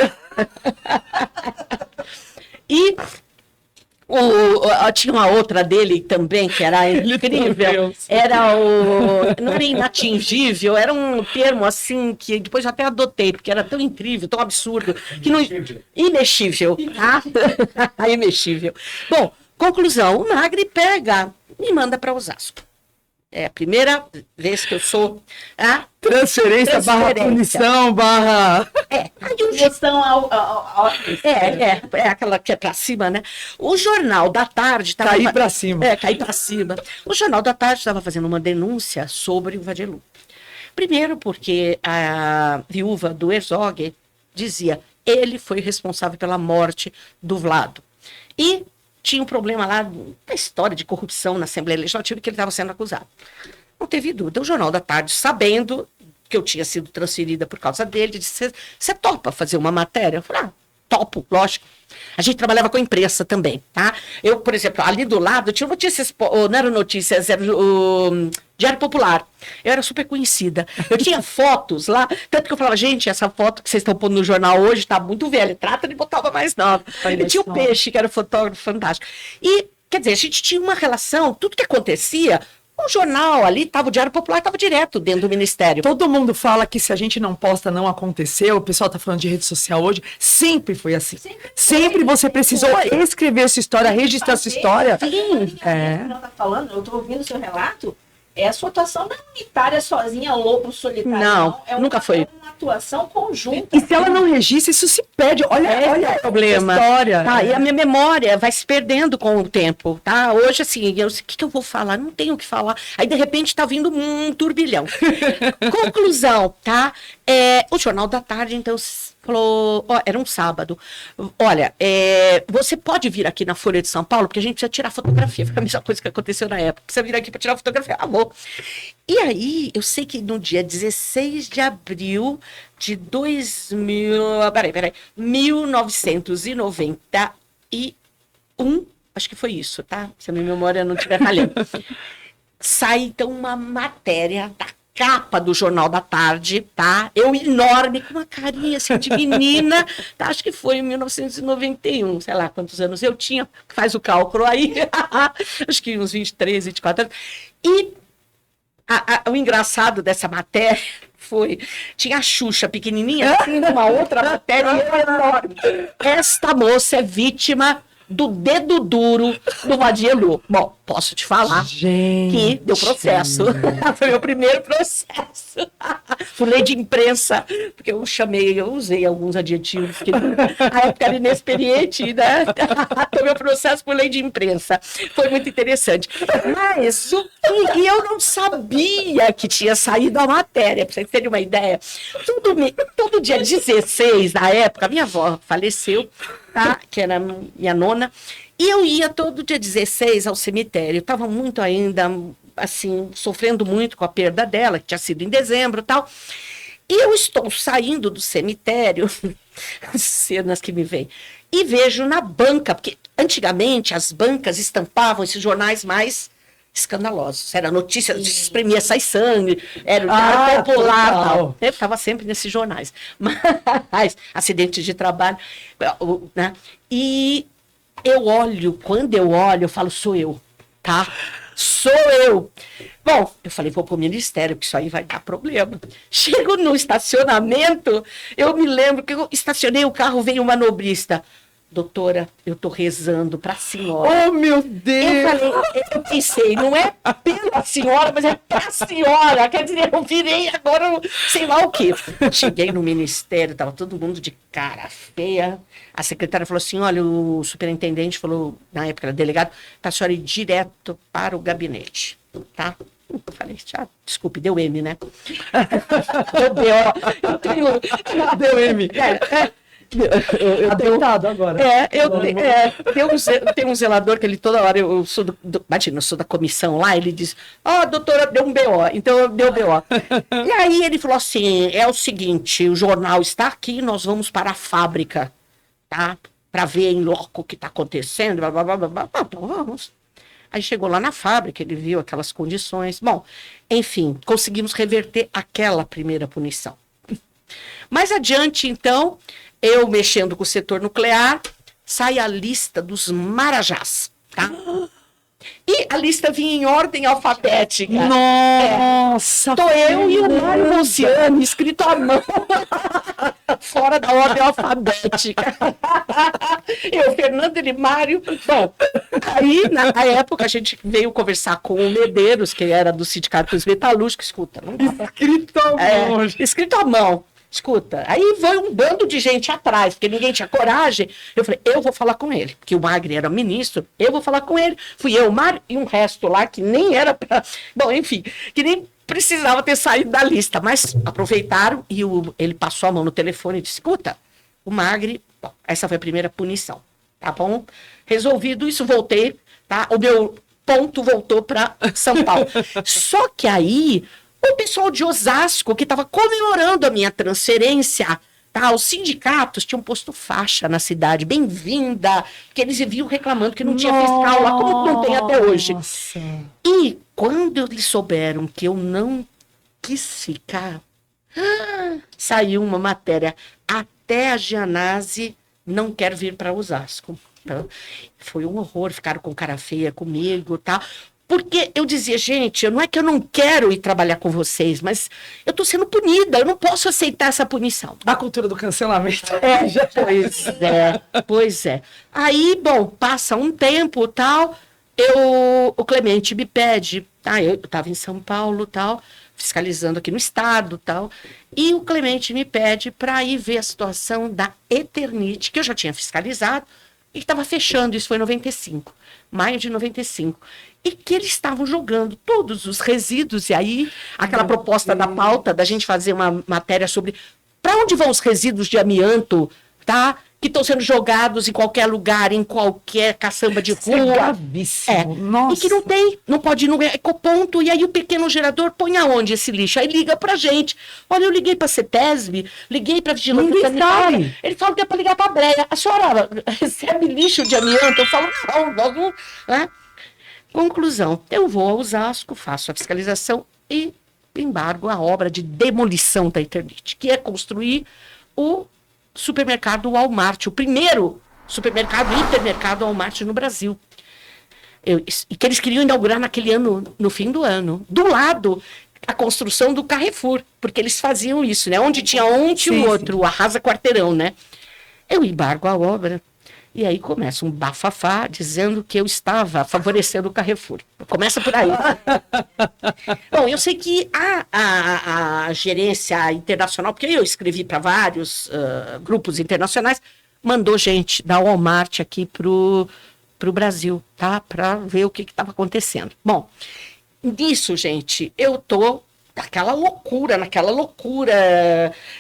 E tinha uma outra dele também, que era incrível. Não era inatingível, era um termo assim que depois eu até adotei, porque era tão incrível, tão absurdo. Imexível. Imexível. Bom, conclusão, o Magri me manda para Osasco. É a primeira vez que eu sou transferência barra punição, barra... É aquela que é pra cima, né? O Jornal da Tarde... Cair pra cima. Cair pra cima. O Jornal da Tarde estava fazendo uma denúncia sobre o Vadilu. Primeiro porque a viúva do Herzog dizia, ele foi responsável pela morte do Vlado. E tinha um problema lá, uma história de corrupção na Assembleia Legislativa que ele estava sendo acusado. Não teve dúvida. O Jornal da Tarde, sabendo que eu tinha sido transferida por causa dele, disse, você topa fazer uma matéria? Eu falei, topo, lógico. A gente trabalhava com imprensa também, tá? Eu, por exemplo, ali do lado, tinha notícias, não era notícias, era o Diário Popular. Eu era super conhecida. Eu tinha fotos lá, tanto que eu falava, gente, essa foto que vocês estão pondo no jornal hoje tá muito velha, trata de botar uma mais nova. Eu tinha o Peixe, que era fotógrafo fantástico. E, quer dizer, a gente tinha uma relação, tudo que acontecia, o jornal ali, o Diário Popular estava direto dentro do Ministério. Todo mundo fala que se a gente não posta, não aconteceu. O pessoal tá falando de rede social hoje. Sempre foi assim. Sempre você precisou escrever sua história, registrar sua história. Sim. Ela tá falando, eu tô ouvindo o seu relato. A sua atuação não é unitária, sozinha, lobo solitário. Não, é nunca foi. Uma atuação conjunta. E se ela não registra, isso se perde. Olha o problema. A história. Tá, e a minha memória vai se perdendo com o tempo, tá? Hoje, assim, o que eu vou falar? Não tenho o que falar. Aí, de repente, tá vindo um turbilhão. Conclusão, tá? O Jornal da Tarde, então, falou, era um sábado, olha, você pode vir aqui na Folha de São Paulo, porque a gente precisa tirar fotografia, foi a mesma coisa que aconteceu na época, precisa vir aqui para tirar fotografia, amor. E aí, eu sei que no dia 16 de abril de 1991, acho que foi isso, tá? Se a minha memória não estiver falhando, sai então uma matéria da capa do Jornal da Tarde, tá? Eu enorme, com uma carinha assim de menina, tá? Acho que foi em 1991, sei lá quantos anos eu tinha, faz o cálculo aí, acho que uns 23, 24 anos. E o engraçado dessa matéria tinha a Xuxa pequenininha, assim, numa outra matéria, e eu enorme. Esta moça é vítima do dedo duro do Vadielu. Bom, posso te falar que deu processo. Foi meu primeiro processo. Por lei de imprensa, porque eu usei alguns adjetivos que na época era inexperiente, né? Tomei o processo por lei de imprensa. Foi muito interessante. Mas e eu não sabia que tinha saído a matéria, para vocês terem uma ideia. Todo dia 16, na época, minha avó faleceu, tá? Que era minha nona, e eu ia todo dia 16 ao cemitério. Estava muito ainda, assim, sofrendo muito com a perda dela, que tinha sido em dezembro e tal. E eu estou saindo do cemitério, as cenas que me vêm, e vejo na banca, porque antigamente as bancas estampavam esses jornais mais escandalosos. Era notícia de espremia, sai sangue, era o Diário Popular, tal. Eu estava sempre nesses jornais. Mas, acidentes de trabalho, né? E quando eu olho, eu falo, sou eu, tá? Sou eu. Bom, eu falei, vou pro ministério, porque isso aí vai dar problema. Chego no estacionamento, eu me lembro que eu estacionei o carro, veio um manobrista. Doutora, eu tô rezando pra senhora. Oh, meu Deus! Eu pensei, não é pela senhora, mas é pra senhora. Quer dizer, eu virei agora, sei lá o quê. Cheguei no ministério, tava todo mundo de cara feia. A secretária falou assim, olha, o superintendente falou, na época era delegado, pra senhora ir direto para o gabinete, tá? Eu falei, desculpe, deu M, né? Deu B.O. Deu M. Eu deitado agora. Tem um zelador que ele toda hora, imagina, eu sou da comissão lá, ele diz, doutora, deu um BO, então deu BO. E aí ele falou assim, é o seguinte, o jornal está aqui, nós vamos para a fábrica, tá? Para ver em loco o que está acontecendo, blá, blá, blá, blá, blá. Então vamos. Aí chegou lá na fábrica, ele viu aquelas condições. Bom, enfim, conseguimos reverter aquela primeira punição. Mais adiante, então, eu mexendo com o setor nuclear, sai a lista dos marajás, tá? E a lista vinha em ordem alfabética. Nossa! Tô eu e o Mário Ronciani, escrito à mão, fora da ordem alfabética. Eu, Fernando e Mário. Bom, aí, na época, a gente veio conversar com o Medeiros, que era do Sindicato dos Metalúrgicos. Escuta, não dá pra... Escrito à mão. Escrito à mão. Escuta, aí foi um bando de gente atrás, porque ninguém tinha coragem. Eu falei, eu vou falar com ele, porque o Magri era ministro, eu vou falar com ele. Fui eu, o Mário e um resto lá que nem era para... Bom, enfim, que nem precisava ter saído da lista, mas aproveitaram e ele passou a mão no telefone e disse, escuta, o Magri, bom, essa foi a primeira punição, tá bom? Resolvido isso, voltei, tá? O meu ponto voltou para São Paulo. Só que aí... o pessoal de Osasco, que estava comemorando a minha transferência, Tá, os sindicatos tinham posto faixa na cidade, bem-vinda, porque eles viviam reclamando que não tinha fiscal lá, como não tem até hoje. Nossa. E quando eles souberam que eu não quis ficar, saiu uma matéria, até a Gianazzi não quer vir para Osasco. Tá? Foi um horror, ficaram com cara feia comigo, tá? Porque eu dizia, gente, não é que eu não quero ir trabalhar com vocês, mas eu estou sendo punida, eu não posso aceitar essa punição. Da cultura do cancelamento. Pois é. Aí, bom, passa um tempo, tal, o Clemente me pede, eu estava em São Paulo, tal, fiscalizando aqui no estado, tal, e o Clemente me pede para ir ver a situação da Eternit, que eu já tinha fiscalizado, e estava fechando, isso foi em 95, maio de 95. E que eles estavam jogando todos os resíduos, e aí aquela proposta da pauta da gente fazer uma matéria sobre para onde vão os resíduos de amianto, tá? Que estão sendo jogados em qualquer lugar, em qualquer caçamba de rua. É gravíssimo. Nossa. E que não pode ir no ecoponto, e aí o pequeno gerador põe aonde esse lixo? Aí liga pra gente. Olha, eu liguei pra CETESB, liguei pra Vigilância Sanitária. Ele fala que é pra ligar pra Breia. A senhora recebe lixo de amianto? Eu falo, não, nós não... Né? Conclusão, eu vou a Osasco, faço a fiscalização e embargo a obra de demolição da Eternit, que é construir o supermercado Walmart, o primeiro supermercado, hipermercado Walmart no Brasil. E que eles queriam inaugurar naquele ano, no fim do ano. Do lado, a construção do Carrefour, porque eles faziam isso, né? Onde tinha um, tinha o outro, o arrasa quarteirão, né? Eu embargo a obra. E aí começa um bafafá dizendo que eu estava favorecendo o Carrefour. Começa por aí. Bom, eu sei que a gerência internacional, porque eu escrevi para vários grupos internacionais, mandou gente da Walmart aqui para o Brasil, tá? Para ver o que estava acontecendo. Bom, nisso, gente, eu tô naquela loucura,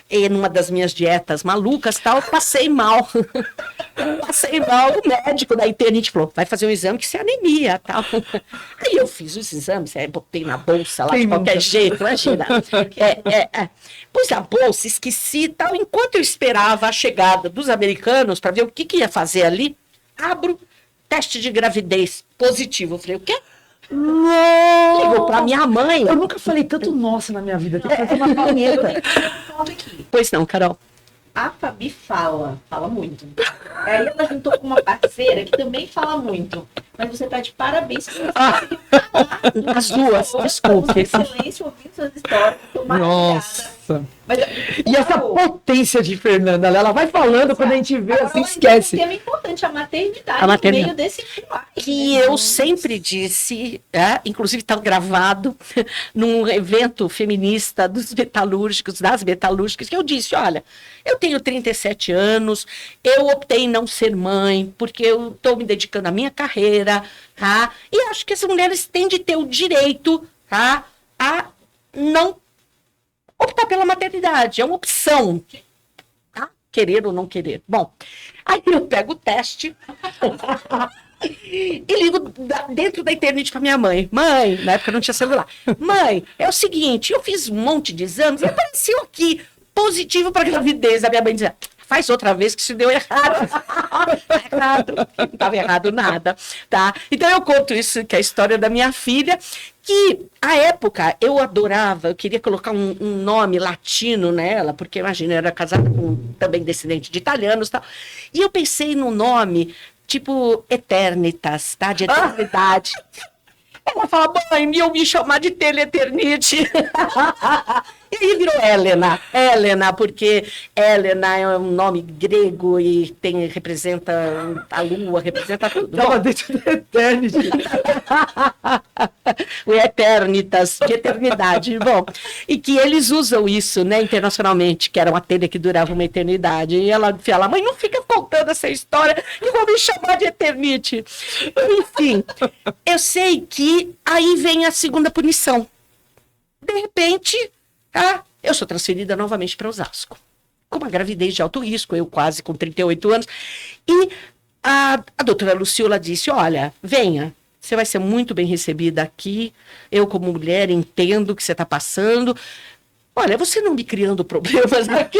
e numa das minhas dietas malucas, tal, passei mal. O médico da Eternit falou, vai fazer um exame que isso é anemia, tal. Aí eu fiz os exames, botei na bolsa lá de qualquer jeito, imagina. Pus na bolsa, esqueci, tal. Enquanto eu esperava a chegada dos americanos para ver o que ia fazer ali, abro, teste de gravidez positivo. Eu falei, o quê? Ligou pra minha mãe. Eu nunca falei tanto nossa na minha vida. Tem que fazer uma palheta. Pois não, Carol. A Fabi fala muito. Aí ela juntou com uma parceira que também fala muito. Mas você tá de parabéns por você conseguir falar. As duas, desculpe. Silêncio, ouvindo suas histórias. Tô maravilhada. Nossa. Mas, E essa potência de Fernanda, ela vai falando, quando a gente vê, assim, esquece. Um tema importante, a maternidade, A maternidade. no meio desse filme. Que eu sempre disse, inclusive está gravado, num evento feminista dos metalúrgicos, das metalúrgicas, que eu disse, olha, eu tenho 37 anos, eu optei em não ser mãe, porque eu estou me dedicando à minha carreira, tá? E acho que as mulheres têm de ter o direito, tá? A não optar pela maternidade, é uma opção, tá? Querer ou não querer. Bom, aí eu pego o teste e ligo dentro da Eternit para minha mãe. Mãe, na época não tinha celular. Mãe, é o seguinte, eu fiz um monte de exames e apareceu aqui positivo para gravidez. A minha mãe dizia, faz outra vez que isso deu errado. Errado. Não estava errado nada, tá? Então eu conto isso, que é a história da minha filha, que à época eu adorava, eu queria colocar um nome latino nela, porque imagina, eu era casada com também descendente de italianos e tal. E eu pensei no nome tipo Eternitas, tá? De eternidade. Ela fala, mãe, eu me chamar de Teleternite. E aí virou Helena, porque Helena é um nome grego e representa a lua, representa tudo. Tava dentro da Eternity. O Eternitas, de eternidade. Bom, e que eles usam isso, né, internacionalmente, que era uma telha que durava uma eternidade. E ela fala, mãe, não fica contando essa história e vou me chamar de Eternite. Enfim, eu sei que aí vem a segunda punição. De repente, eu sou transferida novamente para Osasco. Com uma gravidez de alto risco, eu quase com 38 anos. E a doutora Luciola disse, olha, venha, você vai ser muito bem recebida aqui. Eu, como mulher, entendo o que você está passando. olha, você não me criando problemas aqui.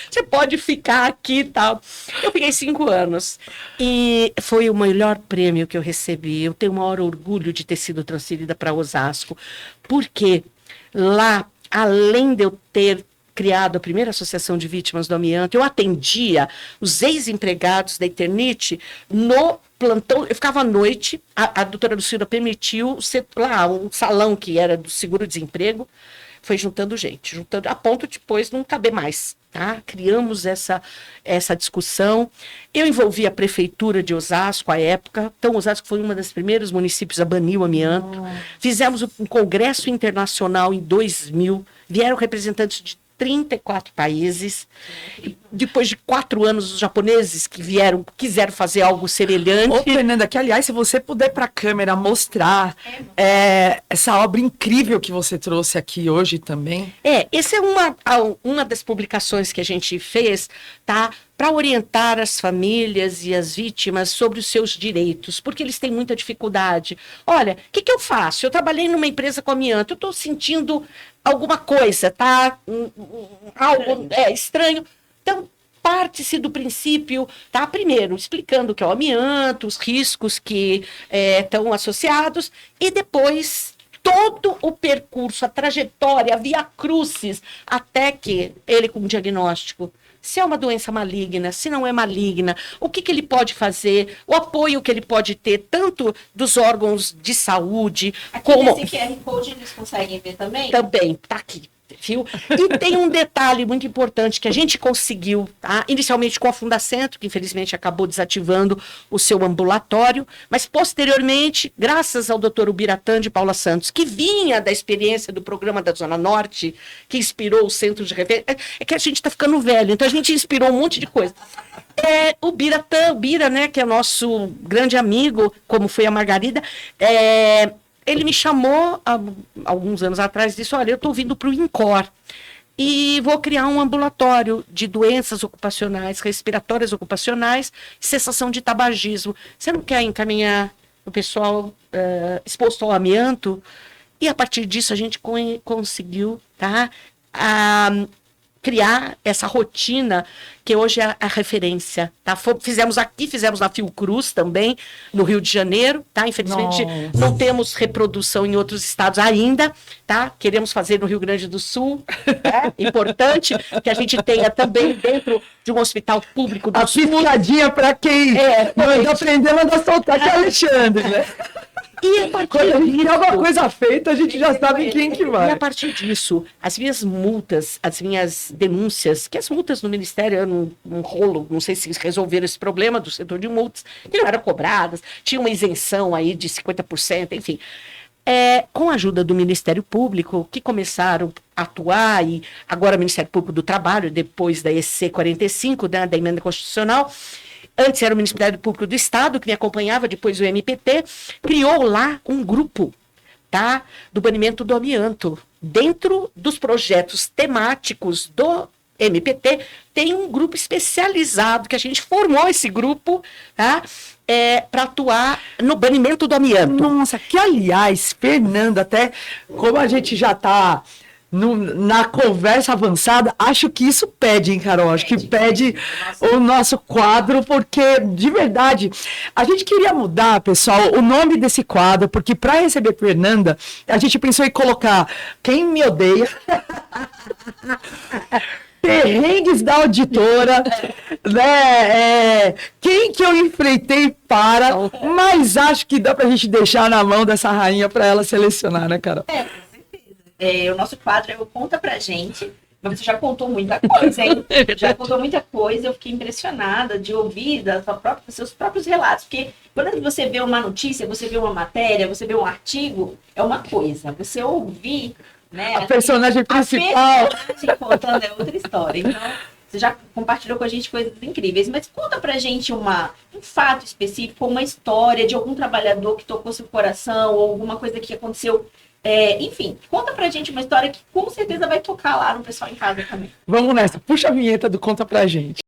Você pode ficar aqui e tal. Eu fiquei 5 anos. E foi o melhor prêmio que eu recebi. Eu tenho o maior orgulho de ter sido transferida para Osasco. Porque lá, além de eu ter criado a primeira associação de vítimas do amianto, eu atendia os ex-empregados da Eternit no plantão. Eu ficava à noite, a doutora Lucila permitiu lá um salão que era do seguro-desemprego, foi juntando gente, juntando, a ponto de depois não caber mais. Tá? Criamos essa discussão. Eu envolvi a prefeitura de Osasco à época. Então, Osasco foi um dos primeiros municípios a banir o amianto. Fizemos um congresso internacional em 2000. Vieram representantes de 34 países. Depois de 4 anos, os japoneses que vieram quiseram fazer algo semelhante. Ô, Fernanda, que aliás, se você puder para a câmera mostrar essa obra incrível que você trouxe aqui hoje também. Essa é uma das publicações que a gente fez, tá? Para orientar as famílias e as vítimas sobre os seus direitos, porque eles têm muita dificuldade. Olha, o que eu faço? Eu trabalhei numa empresa com amianto, eu estou sentindo alguma coisa, tá? Algo estranho. Então, parte-se do princípio, tá? Primeiro, explicando o que é o amianto, os riscos que estão associados, e depois todo o percurso, a trajetória, a via crucis, até que ele com um diagnóstico, se é uma doença maligna, se não é maligna, o que ele pode fazer, o apoio que ele pode ter, tanto dos órgãos de saúde, aqui como... nesse QR Code eles conseguem ver também? Também, tá aqui. Viu? E tem um detalhe muito importante que a gente conseguiu, tá? Inicialmente com a Fundacentro, que infelizmente acabou desativando o seu ambulatório, mas posteriormente, graças ao Dr. Ubiratã de Paula Santos, que vinha da experiência do programa da Zona Norte, que inspirou o Centro de Referência, é que a gente está ficando velho, então a gente inspirou um monte de coisa. O Bira, né, que é nosso grande amigo, como foi a Margarida, ele me chamou há alguns anos atrás e disse, olha, eu estou vindo para o INCOR e vou criar um ambulatório de doenças ocupacionais, respiratórias ocupacionais, cessação de tabagismo. Você não quer encaminhar o pessoal exposto ao amianto? E a partir disso a gente conseguiu, tá, criar essa rotina que hoje é a referência, tá? Fizemos aqui, fizemos na Fiocruz também, no Rio de Janeiro, tá? Infelizmente, não temos reprodução em outros estados ainda, tá? Queremos fazer no Rio Grande do Sul, importante que a gente tenha também dentro de um hospital público do Sul. A piscadinha para quem manda aprender, manda soltar, que é Alexandre, né? E a partir quando a gente tiver alguma coisa feita, a gente já sabe quem que vai. E a partir disso, as minhas multas, as minhas denúncias, que as multas no Ministério eram um rolo, não sei se resolveram esse problema do setor de multas, que não eram cobradas, tinha uma isenção aí de 50%, enfim. Com a ajuda do Ministério Público, que começaram a atuar, e agora o Ministério Público do Trabalho, depois da EC 45, né, da emenda constitucional, antes era o Ministério Público do Estado, que me acompanhava, depois o MPT, criou lá um grupo, tá, do banimento do amianto. Dentro dos projetos temáticos do MPT, tem um grupo especializado, que a gente formou esse grupo, tá, para atuar no banimento do amianto. Nossa, que aliás, Fernanda, até como a gente já está na conversa avançada, acho que isso pede, hein, Carol? Acho que pede o nosso quadro, porque, de verdade, a gente queria mudar, pessoal, o nome desse quadro, porque para receber Fernanda, a gente pensou em colocar Quem Me Odeia, Perrengues da Auditora, né? Quem que eu enfrentei para, mas acho que dá pra gente deixar na mão dessa rainha para ela selecionar, né, Carol? O nosso quadro é o Conta Pra Gente, mas você já contou muita coisa, hein? Já contou muita coisa, eu fiquei impressionada de ouvir dos seus próprios relatos, porque quando você vê uma notícia, você vê uma matéria, você vê um artigo, é uma coisa, você ouvir, né? A personagem principal. A personagem contando é outra história, então você já compartilhou com a gente coisas incríveis, mas conta pra gente um fato específico, uma história de algum trabalhador que tocou seu coração, ou alguma coisa que aconteceu. Enfim, conta pra gente uma história que com certeza vai tocar lá no pessoal em casa também. Vamos nessa, puxa a vinheta do Conta Pra Gente.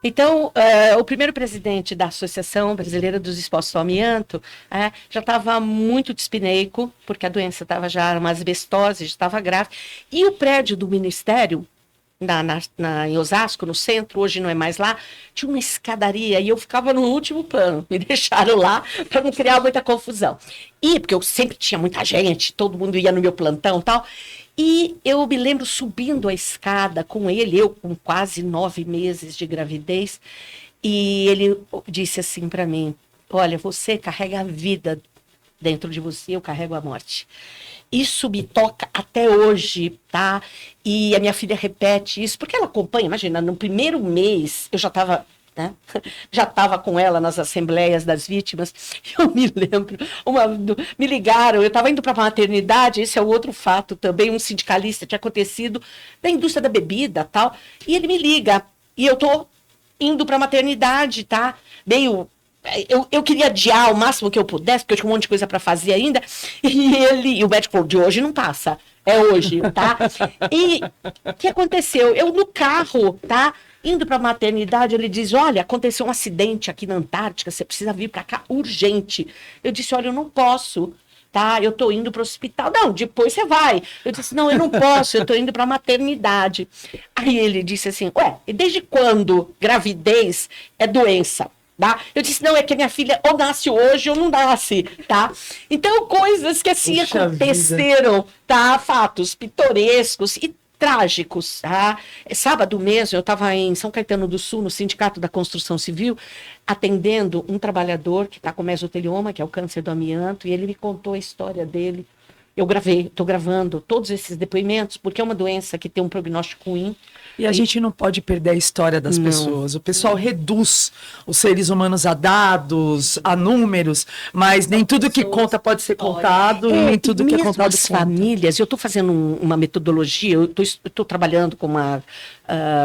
Então, o primeiro presidente da Associação Brasileira dos Expostos ao Amianto já estava muito dispineico, porque a doença estava já uma asbestose, já estava grave. E o prédio do Ministério, em Osasco, no centro, hoje não é mais lá, tinha uma escadaria e eu ficava no último plano. Me deixaram lá para não criar muita confusão. E, porque eu sempre tinha muita gente, todo mundo ia no meu plantão e tal. E eu me lembro subindo a escada com ele, eu com quase 9 meses de gravidez, e ele disse assim para mim: olha, você carrega a vida dentro de você, eu carrego a morte. Isso me toca até hoje, tá? E a minha filha repete isso, porque ela acompanha, imagina, no primeiro mês eu já estava... Né? Já estava com ela nas assembleias das vítimas. Eu me lembro, me ligaram, eu estava indo para a maternidade, esse é o outro fato também, um sindicalista tinha acontecido da indústria da bebida, tal, e ele me liga, e eu tô indo para a maternidade, tá? Meio... Eu queria adiar o máximo que eu pudesse, porque eu tinha um monte de coisa para fazer ainda, e o médico falou: de hoje não passa, é hoje, tá? E o que aconteceu? Eu no carro, tá? Indo para a maternidade, ele diz: olha, aconteceu um acidente aqui na Antártica, você precisa vir para cá urgente. Eu disse: olha, eu não posso, tá? Eu tô indo para o hospital. Não, depois você vai. Eu disse: não, eu não posso, eu tô indo para a maternidade. Aí ele disse assim: ué, e desde quando gravidez é doença? Tá? Eu disse: não, é que a minha filha ou nasce hoje ou não nasce, tá? Então, coisas que assim Puxa aconteceram, vida. Tá? Fatos pitorescos e trágicos, tá? Sábado mesmo, eu estava em São Caetano do Sul, no Sindicato da Construção Civil, atendendo um trabalhador que está com mesotelioma, que é o câncer do amianto, e ele me contou a história dele. Eu estou gravando todos esses depoimentos, porque é uma doença que tem um prognóstico ruim. E a gente não pode perder a história das pessoas. O pessoal reduz os seres humanos a dados, a números, mas nem tudo que conta pode ser contado, e nem tudo que é contado as famílias, eu estou fazendo uma metodologia, eu estou trabalhando com uma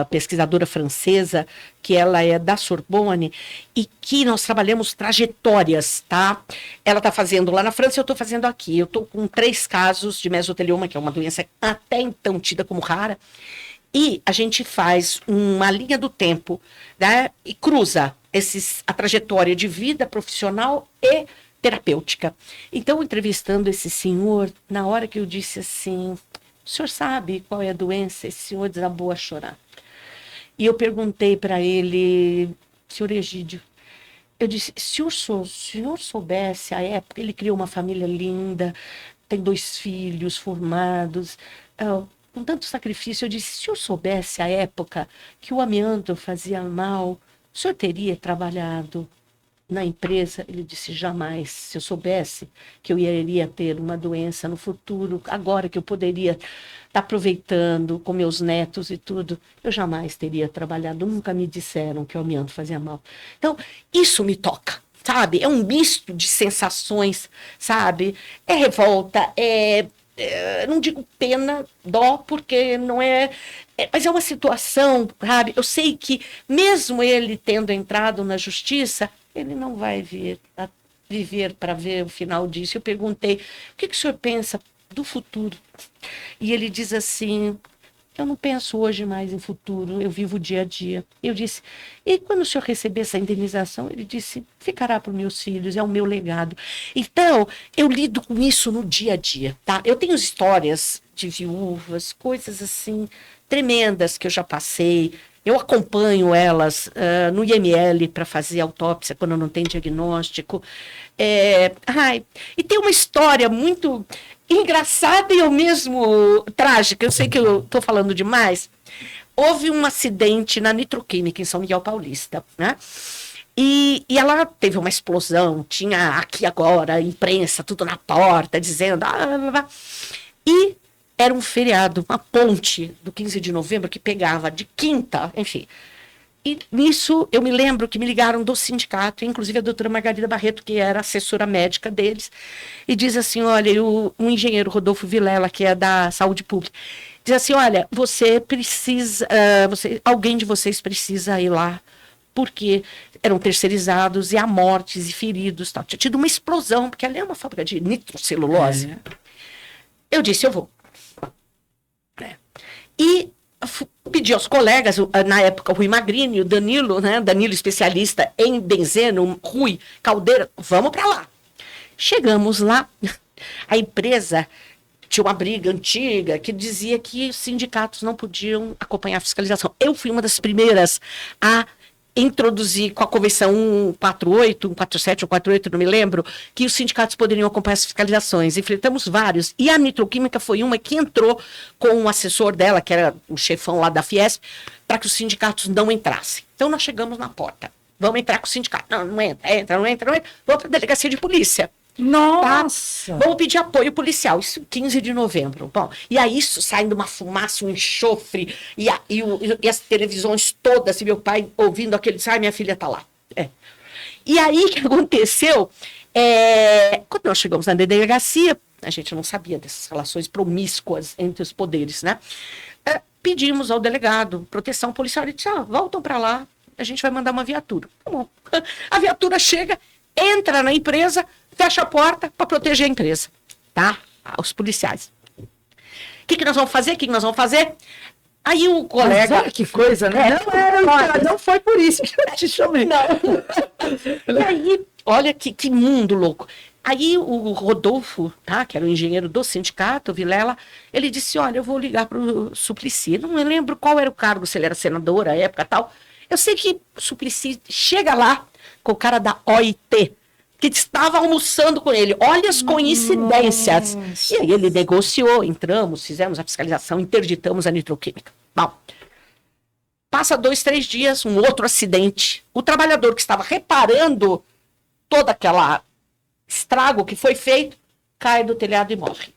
pesquisadora francesa, que ela é da Sorbonne, e que nós trabalhamos trajetórias, tá? Ela está fazendo lá na França, eu estou fazendo aqui. Eu estou com 3 casos de mesotelioma, que é uma doença até então tida como rara, e a gente faz uma linha do tempo, né, e cruza a trajetória de vida profissional e terapêutica. Então, entrevistando esse senhor, na hora que eu disse assim: o senhor sabe qual é a doença? Esse senhor desabou a chorar. E eu perguntei para ele: senhor Egídio, eu disse, se o senhor soubesse a época, ele criou uma família linda, tem 2 filhos formados, com tanto sacrifício. Eu disse: se eu soubesse a época que o amianto fazia mal, o senhor teria trabalhado na empresa? Ele disse: jamais. Se eu soubesse que eu iria ter uma doença no futuro, agora que eu poderia estar aproveitando com meus netos e tudo, eu jamais teria trabalhado. Nunca me disseram que o amianto fazia mal. Então, isso me toca, sabe? É um misto de sensações, sabe? É revolta, não digo pena, dó, porque não mas é uma situação, sabe? Eu sei que mesmo ele tendo entrado na justiça, ele não vai viver para ver o final disso. Eu perguntei: o que o senhor pensa do futuro? E ele diz assim: eu não penso hoje mais em futuro, eu vivo o dia a dia. Eu disse: e quando o senhor receber essa indenização? Ele disse: ficará para os meus filhos, é o meu legado. Então, eu lido com isso no dia a dia, tá? Eu tenho histórias de viúvas, coisas assim, tremendas que eu já passei. Eu acompanho elas no IML para fazer autópsia quando não tem diagnóstico. E tem uma história muito engraçada e ao mesmo trágica. Eu sei que eu estou falando demais. Houve um acidente na Nitroquímica, em São Miguel Paulista, né? E ela teve uma explosão. Tinha aqui agora imprensa, tudo na porta, dizendo... E era um feriado, uma ponte do 15 de novembro que pegava de quinta, enfim. E nisso eu me lembro que me ligaram do sindicato, inclusive a doutora Margarida Barreto, que era assessora médica deles, e diz assim: olha, um engenheiro, Rodolfo Vilela, que é da saúde pública, diz assim: olha, você precisa, alguém de vocês precisa ir lá, porque eram terceirizados e há mortes e feridos, tal. Tinha tido uma explosão, porque ali é uma fábrica de nitrocelulose. Eu disse: eu vou. E pedi aos colegas, na época o Rui Magrini, o Danilo, né? Danilo especialista em benzeno, Rui Caldeira, vamos para lá. Chegamos lá, a empresa tinha uma briga antiga que dizia que os sindicatos não podiam acompanhar a fiscalização. Eu fui uma das primeiras a introduzir com a Convenção 148, 147 ou 148, não me lembro, que os sindicatos poderiam acompanhar as fiscalizações. Enfrentamos vários. E a Nitroquímica foi uma que entrou com um assessor dela, que era o chefão lá da Fiesp, para que os sindicatos não entrassem. Então nós chegamos na porta. Vamos entrar com o sindicato. Não, não entra. Vamos para a delegacia de polícia. Nossa! Tá? Vamos pedir apoio policial, isso 15 de novembro. Bom, e aí isso saindo uma fumaça, um enxofre, e as televisões todas, e meu pai ouvindo aquele, minha filha tá lá. E aí o que aconteceu? Quando nós chegamos na delegacia, a gente não sabia dessas relações promíscuas entre os poderes, né? Pedimos ao delegado proteção policial, ele disse, voltam para lá, a gente vai mandar uma viatura. Tá bom. A viatura chega, entra na empresa, fecha a porta para proteger a empresa, tá? Os policiais. O que nós vamos fazer? Aí o colega... Mas olha que coisa, né? Não foi por isso que eu te chamei. Não. E aí, olha que mundo louco. Aí o Rodolfo, tá, que era o engenheiro do sindicato, Vilela, ele disse, olha, eu vou ligar para o Suplicy. Não me lembro qual era o cargo, se ele era senador à época e tal. Eu sei que o Suplicy chega lá com o cara da OIT, que estava almoçando com ele. Olha as coincidências. Nossa. E aí ele negociou, entramos, fizemos a fiscalização, interditamos a nitroquímica. Bom, passa 2, 3 dias, um outro acidente. O trabalhador que estava reparando todo aquele estrago que foi feito, cai do telhado e morre.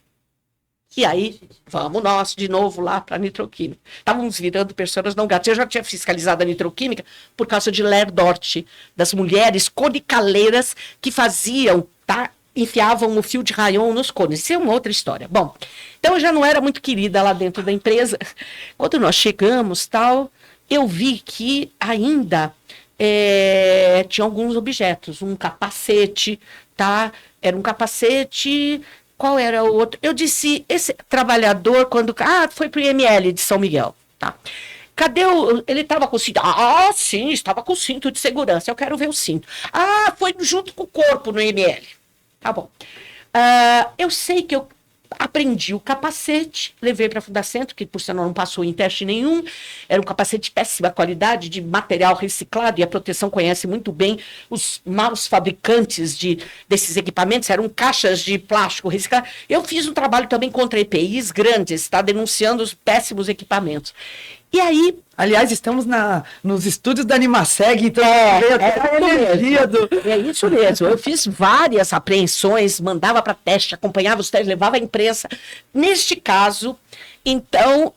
E aí, vamos nós de novo lá para a nitroquímica. Estávamos virando pessoas não gratas. Eu já tinha fiscalizado a nitroquímica por causa de Lerdort, das mulheres conicaleiras que faziam, tá? Enfiavam o fio de rayon nos cones. Isso é uma outra história. Bom, então eu já não era muito querida lá dentro da empresa. Quando nós chegamos, tal, eu vi que ainda tinha alguns objetos. Um capacete, tá? Era um capacete... Qual era o outro? Eu disse, esse trabalhador, quando... foi pro IML de São Miguel, tá? Cadê o... Ele estava com cinto. Sim, estava com cinto de segurança. Eu quero ver o cinto. Foi junto com o corpo no IML. Tá bom. Eu sei que eu aprendi o capacete, levei para a Fundacentro, que por sinal não passou em teste nenhum, era um capacete de péssima qualidade, de material reciclado, e a proteção conhece muito bem os maus fabricantes desses equipamentos, eram caixas de plástico reciclado. Eu fiz um trabalho também contra EPIs grandes, tá, denunciando os péssimos equipamentos. E aí... Aliás, estamos nos estúdios da Animaseg, então é isso mesmo. Eu fiz várias apreensões, mandava para teste, acompanhava os testes, levava a imprensa. Neste caso, então,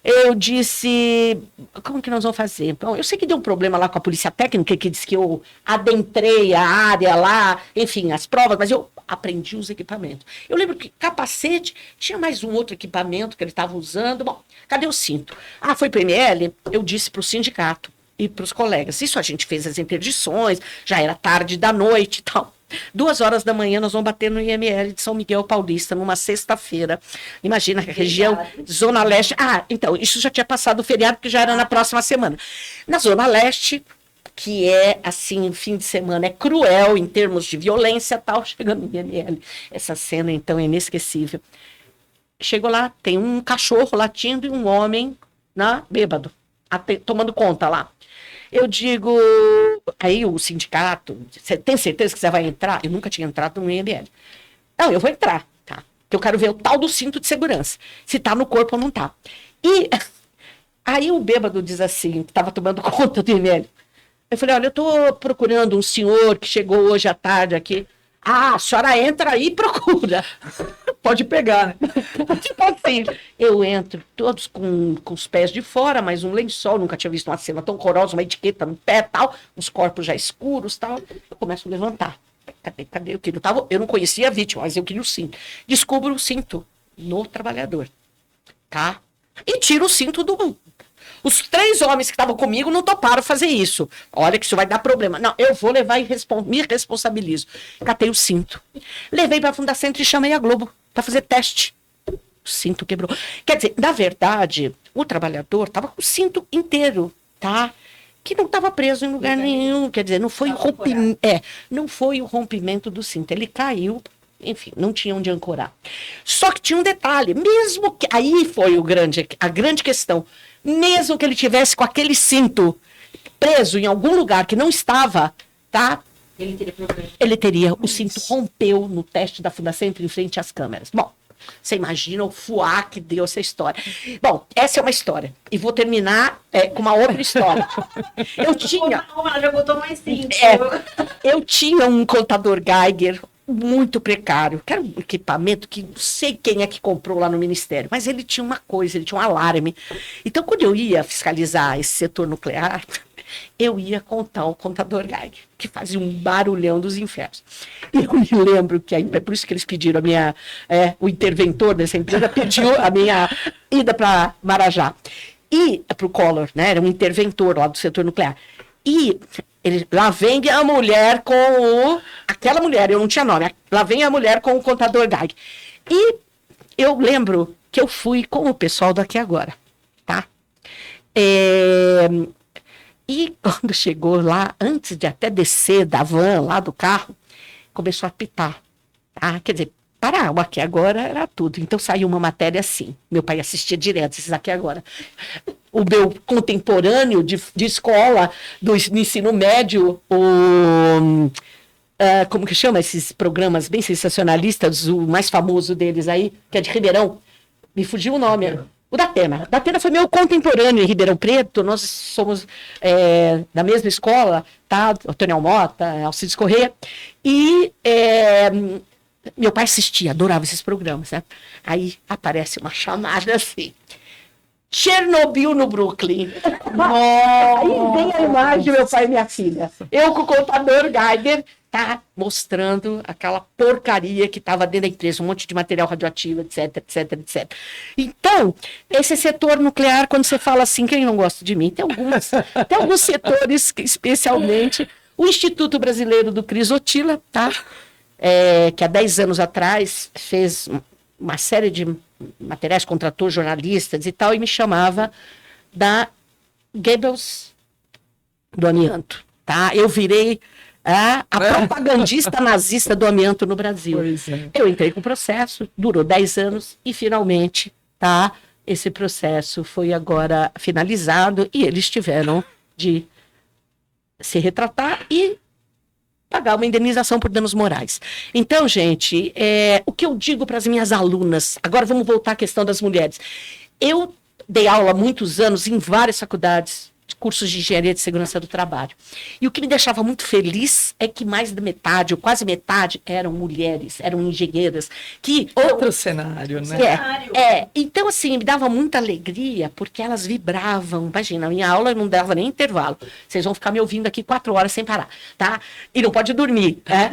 eu disse, como que nós vamos fazer? Bom, eu sei que deu um problema lá com a polícia técnica, que disse que eu adentrei a área lá, enfim, as provas, mas eu aprendi os equipamentos. Eu lembro que capacete, tinha mais um outro equipamento que ele estava usando. Bom, cadê o cinto? Foi para o ML, eu disse para o sindicato e para os colegas. Isso a gente fez as interdições, já era tarde da noite e tal. 2h da manhã nós vamos bater no IML de São Miguel Paulista, numa sexta-feira. Imagina que a região, Zona Leste... então, isso já tinha passado o feriado, porque já era na próxima semana. Na Zona Leste, que é, assim, fim de semana, é cruel em termos de violência e tal, chegando no IML. Essa cena, então, é inesquecível. Chegou lá, tem um cachorro latindo e um homem, né, bêbado, tomando conta lá. Eu digo, aí o sindicato, você tem certeza que você vai entrar? Eu nunca tinha entrado no IML. Não, eu vou entrar, tá? Porque eu quero ver o tal do cinto de segurança, se tá no corpo ou não tá. E aí o bêbado diz assim, que estava tomando conta do IML. Eu falei, olha, eu tô procurando um senhor que chegou hoje à tarde aqui. A senhora entra aí e procura. Pode pegar, né? Tipo assim, eu entro, todos com os pés de fora, mas um lençol, nunca tinha visto uma cena tão horrorosa, uma etiqueta no pé e tal, os corpos já escuros e tal. Eu começo a levantar. Cadê? Eu não conhecia a vítima, mas eu queria o cinto. Descubro o cinto no trabalhador, tá? E tiro o cinto do... Os 3 homens que estavam comigo não toparam fazer isso. Olha que isso vai dar problema. Não, eu vou levar e me responsabilizo. Catei o cinto. Levei para a Fundacentro e chamei a Globo para fazer teste. cinto quebrou. Quer dizer, na verdade, o trabalhador estava com o cinto inteiro, tá? Que não estava preso em lugar nenhum. Quer dizer, não foi não foi o rompimento do cinto. Ele caiu, enfim, não tinha onde ancorar. Só que tinha um detalhe, mesmo que... Aí foi a grande questão. Mesmo que ele tivesse com aquele cinto preso em algum lugar que não estava, tá? Ele teria problema. Ele teria, o cinto rompeu no teste da Fundacentro em frente às câmeras. Bom, você imagina o fuá que deu essa história. Bom, essa é uma história. E vou terminar com uma outra história. Ela já botou mais 5. Eu tinha um contador Geiger muito precário, que era um equipamento que não sei quem é que comprou lá no Ministério, mas ele tinha uma coisa, ele tinha um alarme. Então, quando eu ia fiscalizar esse setor nuclear, eu ia contar o contador Geiger, que fazia um barulhão dos infernos. E eu me lembro que é por isso que eles pediram o interventor dessa empresa pediu a minha ida para Marajá. E para o Collor, né? Era um interventor lá do setor nuclear. E lá vem a mulher com aquela mulher, eu não tinha nome, lá vem a mulher com o contador Geiger. E eu lembro que eu fui com o pessoal daqui agora, tá? E quando chegou lá, antes de até descer da van, lá do carro, começou a apitar. Tá? Quer dizer, para o Aqui Agora era tudo. Então saiu uma matéria assim. Meu pai assistia direto esses Aqui Agora. O meu contemporâneo de escola, do ensino médio, como que chama esses programas bem sensacionalistas, o mais famoso deles aí, que é de Ribeirão. Me fugiu o nome. O Datena. O Datena foi meu contemporâneo em Ribeirão Preto, nós somos da mesma escola, tá? Antônio Almota, Alcides Corrêa. E meu pai assistia, adorava esses programas, né? Aí aparece uma chamada assim. Chernobyl no Brooklyn. Aí vem a imagem do meu pai e minha filha. Eu com o contador Geiger, tá mostrando aquela porcaria que estava dentro da empresa, um monte de material radioativo, etc, etc, etc. Então, esse setor nuclear, quando você fala assim, quem não gosta de mim? Tem alguns setores, especialmente o Instituto Brasileiro do Crisotila, tá? Que há 10 anos atrás fez uma série de materiais, contratou jornalistas e tal, e me chamava da Goebbels do amianto, tá? Eu virei a propagandista nazista do amianto no Brasil. Eu entrei com o processo, durou 10 anos e finalmente, tá? Esse processo foi agora finalizado e eles tiveram de se retratar e pagar uma indenização por danos morais. Então, gente, o que eu digo para as minhas alunas, agora vamos voltar à questão das mulheres. Eu dei aula há muitos anos em várias faculdades, cursos de engenharia de segurança do trabalho. E o que me deixava muito feliz é que mais da metade, ou quase metade, eram mulheres, eram engenheiras. Outro cenário, né? Então, assim, me dava muita alegria, porque elas vibravam. Imagina, a minha aula não dava nem intervalo. Vocês vão ficar me ouvindo aqui 4 horas sem parar, tá? E não pode dormir, né?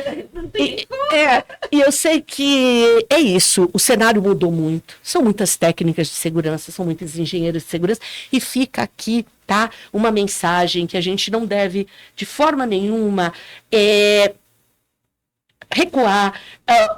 E eu sei que é isso, o cenário mudou muito. São muitas técnicas de segurança, são muitos engenheiros de segurança, e fica aqui, tá? Uma mensagem que a gente não deve, de forma nenhuma, recuar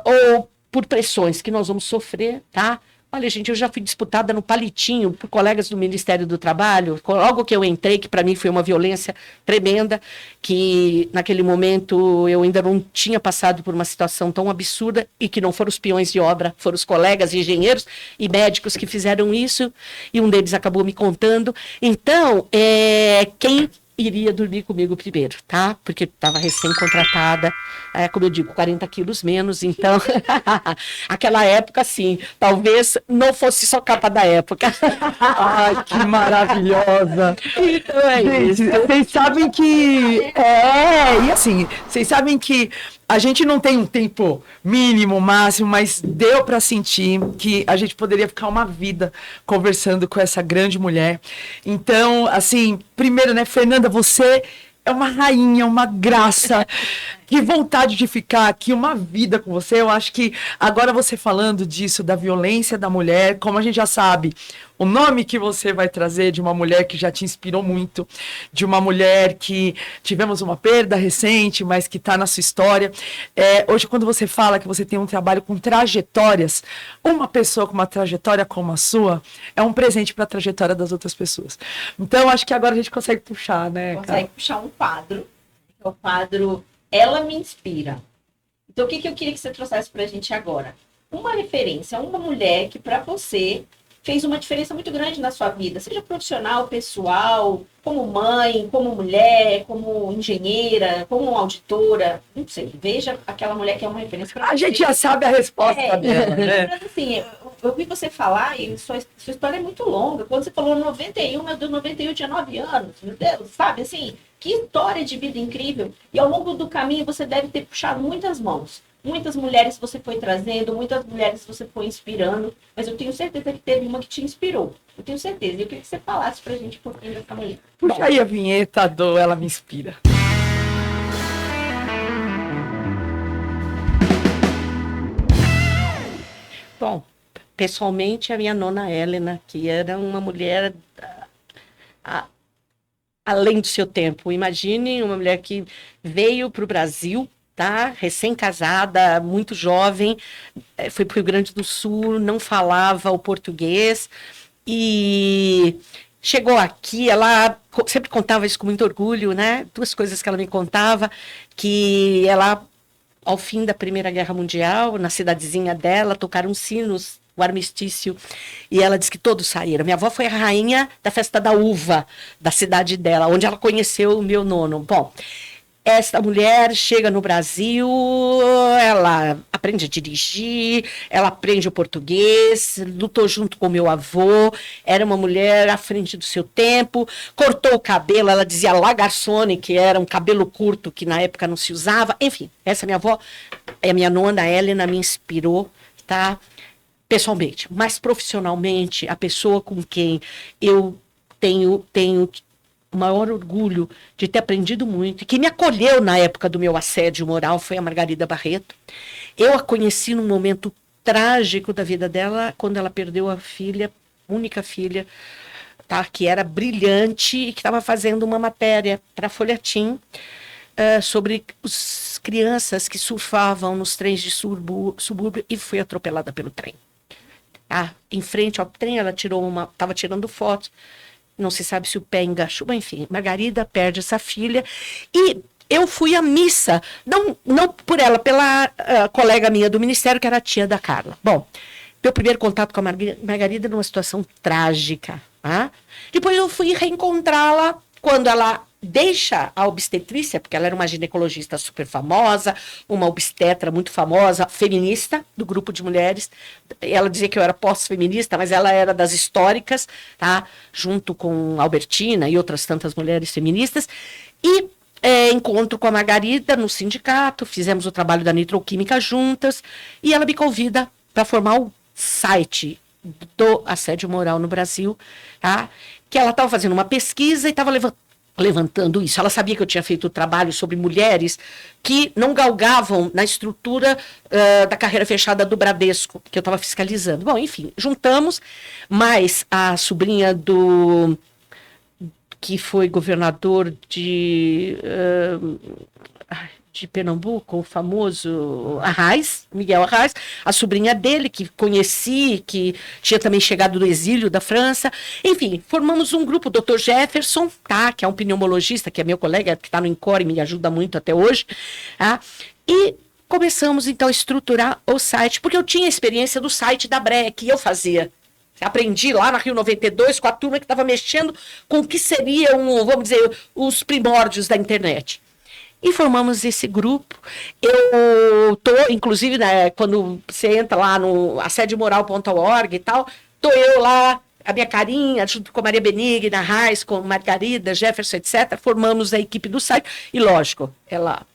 ou por pressões que nós vamos sofrer, tá? Olha, gente, eu já fui disputada no palitinho por colegas do Ministério do Trabalho, logo que eu entrei, que para mim foi uma violência tremenda, que naquele momento eu ainda não tinha passado por uma situação tão absurda e que não foram os peões de obra, foram os colegas engenheiros e médicos que fizeram isso, e um deles acabou me contando. Então, quem iria dormir comigo primeiro, tá? Porque estava recém-contratada, como eu digo, 40 quilos menos, então, aquela época, assim, talvez não fosse só capa da época. Ai, que maravilhosa! Então isso. Vocês sabem que... e assim, vocês sabem que a gente não tem um tempo mínimo, máximo, mas deu para sentir que a gente poderia ficar uma vida conversando com essa grande mulher. Então, assim, primeiro, né, Fernanda, você é uma rainha, uma graça. Que vontade de ficar aqui uma vida com você. Eu acho que agora você falando disso, da violência da mulher, como a gente já sabe, o nome que você vai trazer de uma mulher que já te inspirou muito, de uma mulher que tivemos uma perda recente, mas que está na sua história. Hoje, quando você fala que você tem um trabalho com trajetórias, uma pessoa com uma trajetória como a sua é um presente para a trajetória das outras pessoas. Então, acho que agora a gente consegue puxar, né? Consegue puxar um quadro. O quadro Ela Me Inspira. Então, o que eu queria que você trouxesse para a gente agora? Uma referência, uma mulher que para você fez uma diferença muito grande na sua vida, seja profissional, pessoal, como mãe, como mulher, como engenheira, como auditora, não sei. Veja aquela mulher que é uma referência para você. A gente já sabe a resposta dela, né? Mas assim, eu vi você falar e sua história é muito longa. Quando você falou 91, meu Deus, 91 eu tinha 9 anos, meu Deus, sabe assim? Que história de vida incrível. E ao longo do caminho você deve ter puxado muitas mãos. Muitas mulheres você foi trazendo, muitas mulheres você foi inspirando, mas eu tenho certeza que teve uma que te inspirou. Eu tenho certeza. E eu queria que você falasse pra gente um pouquinho dessa mulher. Puxa aí a vinheta do Ela Me Inspira. Bom, pessoalmente, a minha nona Helena, que era uma mulher além do seu tempo. Imagine uma mulher que veio para o Brasil, tá? Recém-casada, muito jovem, foi para o Rio Grande do Sul, não falava o português e chegou aqui, ela sempre contava isso com muito orgulho, né? Duas coisas que ela me contava, que ela, ao fim da Primeira Guerra Mundial, na cidadezinha dela, tocaram sinos, o armistício, e ela disse que todos saíram. Minha avó foi a rainha da festa da uva da cidade dela, onde ela conheceu o meu nono. Bom, esta mulher chega no Brasil, ela aprende a dirigir, ela aprende o português, lutou junto com meu avô, era uma mulher à frente do seu tempo, cortou o cabelo, ela dizia la garçone, que era um cabelo curto que na época não se usava. Enfim, essa minha avó, a minha nona Helena, me inspirou, tá? Pessoalmente, mas profissionalmente, a pessoa com quem eu tenho o maior orgulho de ter aprendido muito, e que me acolheu na época do meu assédio moral, foi a Margarida Barreto. Eu a conheci num momento trágico da vida dela, quando ela perdeu a filha, única filha, tá, que era brilhante e que estava fazendo uma matéria para a Folhetim sobre as crianças que surfavam nos trens de subúrbio e foi atropelada pelo trem. Em frente ao trem, ela estava tirando fotos, não se sabe se o pé engaixou, enfim, Margarida perde essa filha, e eu fui à missa, não por ela, pela colega minha do ministério, que era a tia da Carla. Bom, meu primeiro contato com a Margarida numa situação trágica, tá? Depois eu fui reencontrá-la quando ela deixa a obstetrícia, porque ela era uma ginecologista super famosa, uma obstetra muito famosa, feminista, do grupo de mulheres. Ela dizia que eu era pós-feminista, mas ela era das históricas, tá? Junto com Albertina e outras tantas mulheres feministas. E encontro com a Margarida no sindicato, fizemos o trabalho da nitroquímica juntas, e ela me convida para formar o site do assédio moral no Brasil, tá? Que ela estava fazendo uma pesquisa e estava levantando isso. Ela sabia que eu tinha feito o trabalho sobre mulheres que não galgavam na estrutura da carreira fechada do Bradesco, que eu estava fiscalizando. Bom, enfim, juntamos, mas a sobrinha que foi governador de Pernambuco, o famoso Arraes, Miguel Arraes, a sobrinha dele, que conheci, que tinha também chegado do exílio da França. Enfim, formamos um grupo, o Dr. Jefferson, tá, que é um pneumologista, que é meu colega, que está no INCOR e me ajuda muito até hoje, tá, e começamos então a estruturar o site, porque eu tinha experiência do site da Breia, que eu fazia. Aprendi lá na Rio 92 com a turma que estava mexendo com o que seriam, vamos dizer, os primórdios da internet. E formamos esse grupo. Eu tô, inclusive, né, quando você entra lá no assediomoral.org e tal, tô eu lá, a minha carinha, junto com a Maria Benigna, Reis, com Margarida, Jefferson, etc. Formamos a equipe do site. E, lógico, ela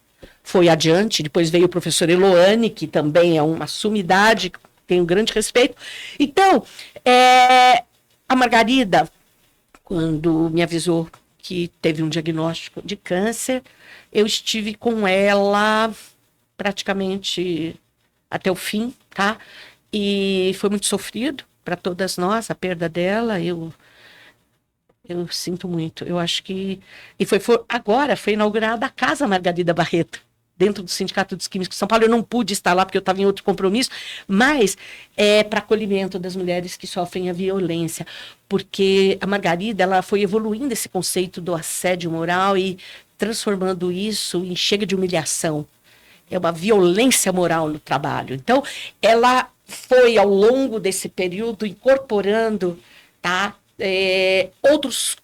foi adiante. Depois veio o professor Eloane, que também é uma sumidade, tenho grande respeito. Então, a Margarida, quando me avisou que teve um diagnóstico de câncer. Eu estive com ela praticamente até o fim, tá? E foi muito sofrido para todas nós, a perda dela. Eu sinto muito. Eu acho que... E agora foi inaugurada a Casa Margarida Barreto, dentro do Sindicato dos Químicos de São Paulo. Eu não pude estar lá porque eu estava em outro compromisso, mas é para acolhimento das mulheres que sofrem a violência, porque a Margarida, ela foi evoluindo esse conceito do assédio moral e transformando isso em chega de humilhação. É uma violência moral no trabalho. Então, ela foi, ao longo desse período, incorporando, tá, outros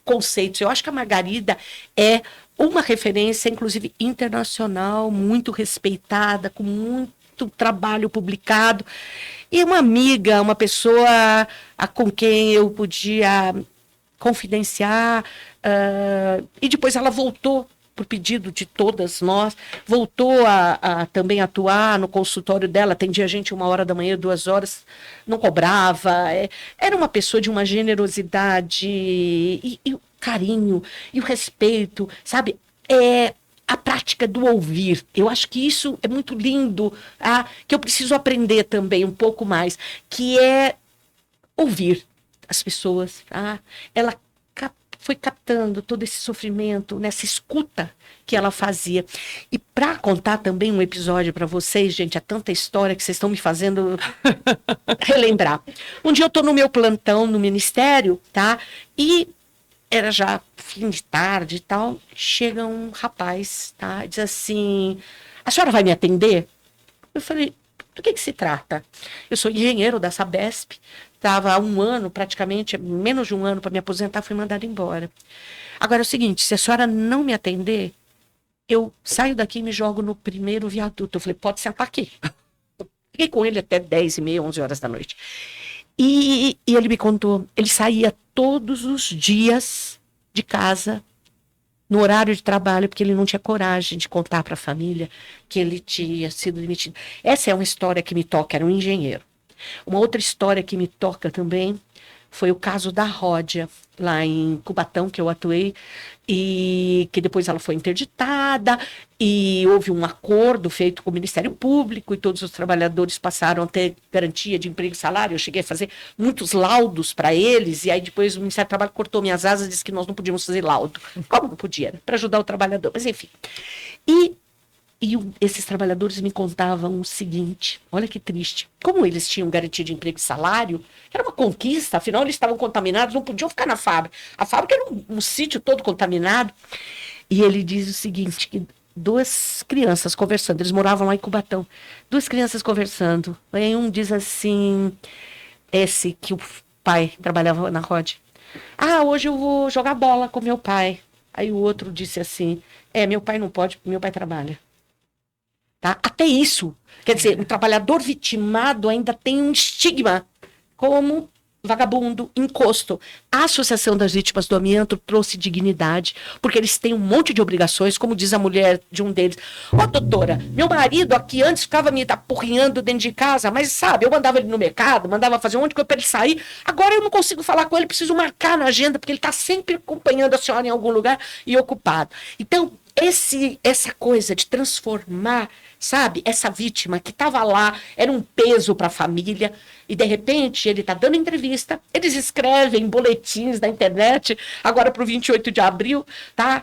conceitos. Eu acho que a Margarida é uma referência, inclusive, internacional, muito respeitada, com muito trabalho publicado. E uma amiga, uma pessoa com quem eu podia confidenciar. E depois ela voltou, por pedido de todas nós, voltou a também atuar no consultório dela, atendia a gente 1h da manhã, 2h, não cobrava, era uma pessoa de uma generosidade e o carinho e o respeito, sabe? A prática do ouvir, eu acho que isso é muito lindo, que eu preciso aprender também um pouco mais, que é ouvir as pessoas, ela foi captando todo esse sofrimento nessa escuta que ela fazia. E para contar também um episódio para vocês, gente, é tanta história que vocês estão me fazendo relembrar. Um dia eu estou no meu plantão no ministério, tá? E era já fim de tarde e tal, chega um rapaz, tá? Diz assim: a senhora vai me atender? Eu falei: do que se trata? Eu sou engenheiro da Sabesp, estava há 1 ano, praticamente, menos de 1 ano para me aposentar, fui mandada embora. Agora é o seguinte, se a senhora não me atender, eu saio daqui e me jogo no primeiro viaduto. Eu falei: pode sentar aqui. Fiquei com ele até 10h30, 11h da noite. E ele me contou, ele saía todos os dias de casa, no horário de trabalho, porque ele não tinha coragem de contar para a família que ele tinha sido demitido. Essa é uma história que me toca, era um engenheiro. Uma outra história que me toca também foi o caso da Ródia, lá em Cubatão, que eu atuei, e que depois ela foi interditada, e houve um acordo feito com o Ministério Público, e todos os trabalhadores passaram a ter garantia de emprego e salário. Eu cheguei a fazer muitos laudos para eles, e aí depois o Ministério do Trabalho cortou minhas asas e disse que nós não podíamos fazer laudo. Como não podia? Para ajudar o trabalhador, mas enfim. E esses trabalhadores me contavam o seguinte, olha que triste, como eles tinham garantia de emprego e salário, era uma conquista, afinal eles estavam contaminados, não podiam ficar na fábrica. A fábrica era um sítio todo contaminado. E ele diz o seguinte, que 2 crianças conversando, eles moravam lá em Cubatão, 2 crianças conversando, aí um diz assim, esse que o pai trabalhava na Rod, hoje eu vou jogar bola com meu pai. Aí o outro disse assim, meu pai não pode, meu pai trabalha. Tá? Até isso, quer dizer, o trabalhador vitimado ainda tem um estigma como vagabundo, encosto. A Associação das Vítimas do Amianto trouxe dignidade, porque eles têm um monte de obrigações, como diz a mulher de um deles. Doutora, meu marido aqui antes ficava me apurrinhando dentro de casa, mas sabe, eu mandava ele no mercado, mandava fazer um monte de coisa para ele sair, agora eu não consigo falar com ele, preciso marcar na agenda, porque ele está sempre acompanhando a senhora em algum lugar e ocupado. Então, essa coisa de transformar, sabe, essa vítima que estava lá, era um peso para a família, e de repente ele está dando entrevista, eles escrevem boletins na internet, agora para o 28 de abril, tá?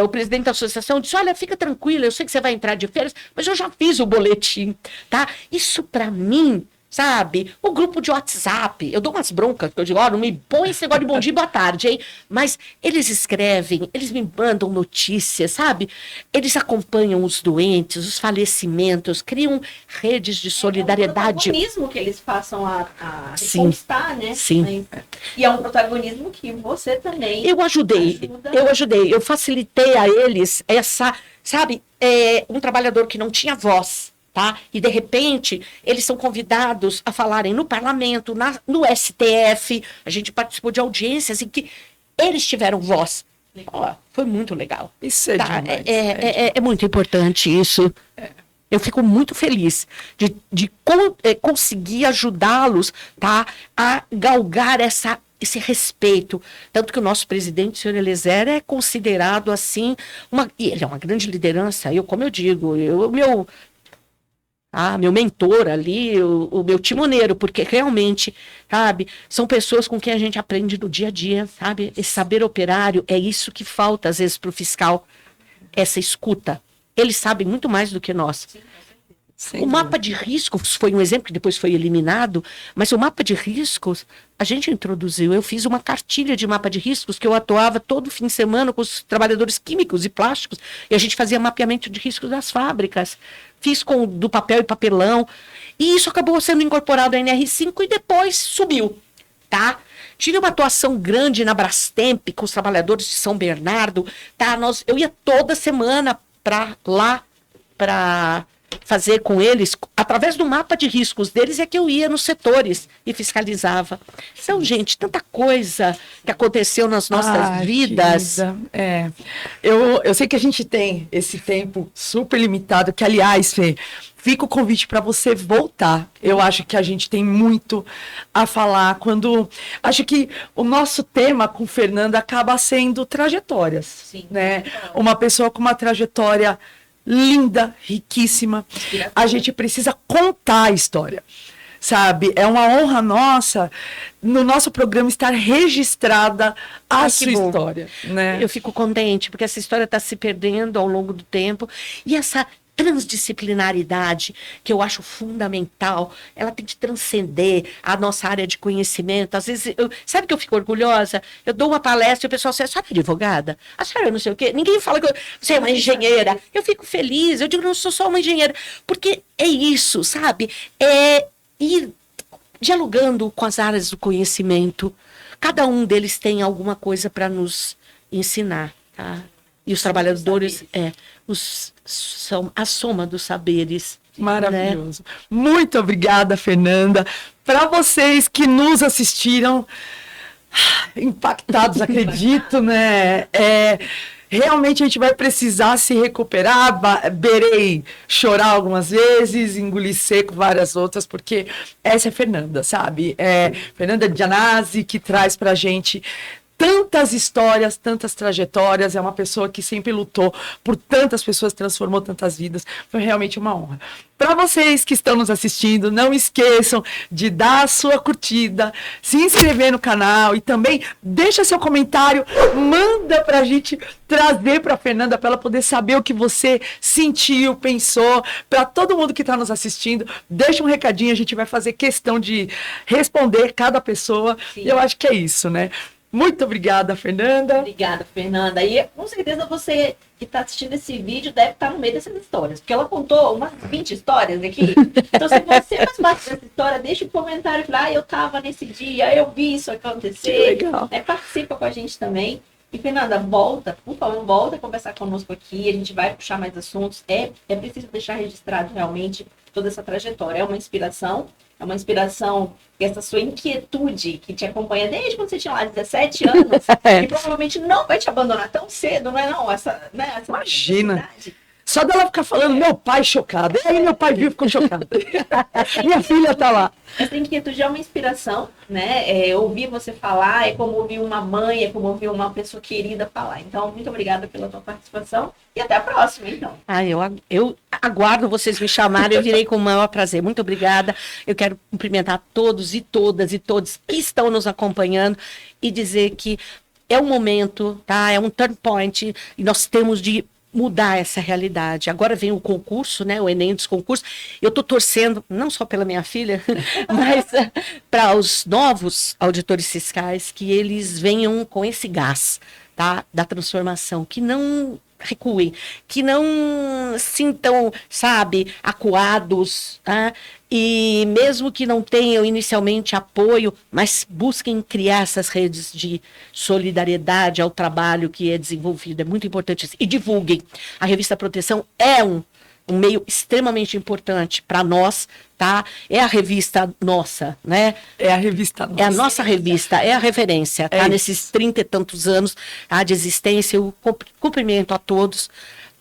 O presidente da associação disse, olha, fica tranquila, eu sei que você vai entrar de férias, mas eu já fiz o boletim, tá? Isso para mim, sabe, o grupo de WhatsApp, eu dou umas broncas, eu digo, não me põe esse negócio de bom dia e boa tarde, hein? Mas eles escrevem, eles me mandam notícias, sabe? Eles acompanham os doentes, os falecimentos, criam redes de solidariedade. É um protagonismo que eles passam a reconquistar, né? Sim. E é um protagonismo que você também eu ajudei, eu facilitei a eles essa, sabe, um trabalhador que não tinha voz, tá? E, de repente, eles são convidados a falarem no parlamento, no STF. A gente participou de audiências em que eles tiveram voz. Foi muito legal. Isso é demais. É muito importante isso. Eu fico muito feliz de conseguir ajudá-los, tá, a galgar essa esse respeito, tanto que o nosso presidente, o senhor Eliezer, é considerado assim, e ele é uma grande liderança, como eu digo, meu mentor ali, o meu timoneiro, porque realmente, sabe, são pessoas com quem a gente aprende no dia a dia, sabe, esse saber operário, é isso que falta às vezes para o fiscal, essa escuta, eles sabem muito mais do que nós. O mapa de riscos foi um exemplo que depois foi eliminado, mas o mapa de riscos a gente introduziu. Eu fiz uma cartilha de mapa de riscos que eu atuava todo fim de semana com os trabalhadores químicos e plásticos e a gente fazia mapeamento de riscos das fábricas. Fiz do papel e papelão e isso acabou sendo incorporado à NR5 e depois subiu, tá? Tive uma atuação grande na Brastemp com os trabalhadores de São Bernardo, tá? Eu ia toda semana para lá para fazer com eles, através do mapa de riscos deles, é que eu ia nos setores e fiscalizava. Então, gente, tanta coisa que aconteceu nas nossas vidas. Eu sei que a gente tem esse tempo super limitado, que, aliás, Fê, fica o convite para você voltar. Eu acho que a gente tem muito a falar acho que o nosso tema com Fernanda acaba sendo trajetórias. Sim. Né? Uma pessoa com uma trajetória linda, riquíssima. A gente precisa contar a história, sabe? É uma honra nossa, no nosso programa, estar registrada a sua história. Né? Eu fico contente, porque essa história está se perdendo ao longo do tempo. E essa transdisciplinaridade, que eu acho fundamental, ela tem que transcender a nossa área de conhecimento. Às vezes, sabe que eu fico orgulhosa? Eu dou uma palestra e o pessoal diz, a senhora é advogada? A senhora não sei o quê? Ninguém fala que você é uma engenheira. Eu fico feliz, eu digo, não sou só uma engenheira. Porque é isso, sabe? É ir dialogando com as áreas do conhecimento. Cada um deles tem alguma coisa para nos ensinar, tá? E os trabalhadores são a soma dos saberes. Maravilhoso. Né? Muito obrigada, Fernanda. Para vocês que nos assistiram, impactados, acredito, né? Realmente a gente vai precisar se recuperar. Berei chorar algumas vezes, engolir seco várias outras, porque essa é Fernanda, sabe? Fernanda Gianazzi, que traz pra gente tantas histórias, tantas trajetórias, é uma pessoa que sempre lutou por tantas pessoas, transformou tantas vidas, foi realmente uma honra. Para vocês que estão nos assistindo, não esqueçam de dar a sua curtida, se inscrever no canal e também deixa seu comentário, manda para a gente trazer para a Fernanda, para ela poder saber o que você sentiu, pensou, para todo mundo que está nos assistindo, deixa um recadinho, a gente vai fazer questão de responder cada pessoa. Sim. E eu acho que é isso, né? Muito obrigada, Fernanda. Obrigada, Fernanda. E com certeza você que está assistindo esse vídeo deve estar no meio dessas histórias, porque ela contou umas 20 histórias aqui. Então, se você faz parte dessa história, deixa um comentário, fala, eu estava nesse dia, eu vi isso acontecer. Que legal. Participa com a gente também. E, Fernanda, volta, por favor, volta a conversar conosco aqui, a gente vai puxar mais assuntos. É preciso deixar registrado realmente toda essa trajetória. É uma inspiração que essa sua inquietude que te acompanha desde quando você tinha lá 17 anos, e provavelmente não vai te abandonar tão cedo, não é não? Essa imagina! Só dela ficar falando, meu pai chocado. E aí meu pai viu e ficou chocado. Minha filha tá lá. Essa inquietude é uma inspiração, né? Ouvir você falar é como ouvir uma mãe, é como ouvir uma pessoa querida falar. Então, muito obrigada pela tua participação e até a próxima, então. Eu aguardo vocês me chamarem, eu virei com o maior prazer. Muito obrigada. Eu quero cumprimentar todos e todas e todos que estão nos acompanhando e dizer que é um momento, tá? É um turn point e nós temos de mudar essa realidade. Agora vem o concurso, né? O Enem dos concursos. Eu estou torcendo, não só pela minha filha, mas para os novos auditores fiscais, que eles venham com esse gás, tá? Da transformação, que não recuem, que não sintam, sabe, acuados, tá? E mesmo que não tenham inicialmente apoio, mas busquem criar essas redes de solidariedade ao trabalho que é desenvolvido, é muito importante isso. E divulguem. A revista Proteção é um meio extremamente importante para nós, tá? É a revista nossa, né? É a revista nossa. É a nossa revista, é a referência, tá? Nesses 30 e tantos anos de existência, eu cumprimento a todos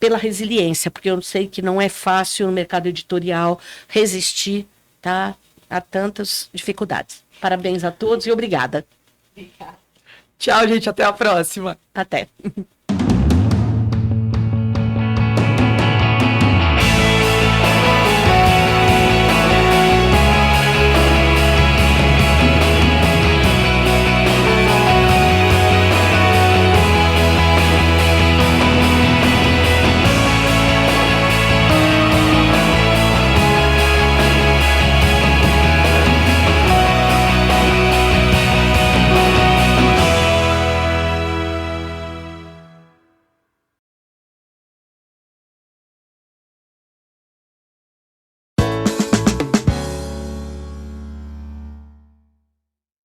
pela resiliência, porque eu sei que não é fácil no mercado editorial resistir, tá? A tantas dificuldades. Parabéns a todos e obrigada. Obrigada. Tchau, gente. Até a próxima. Até.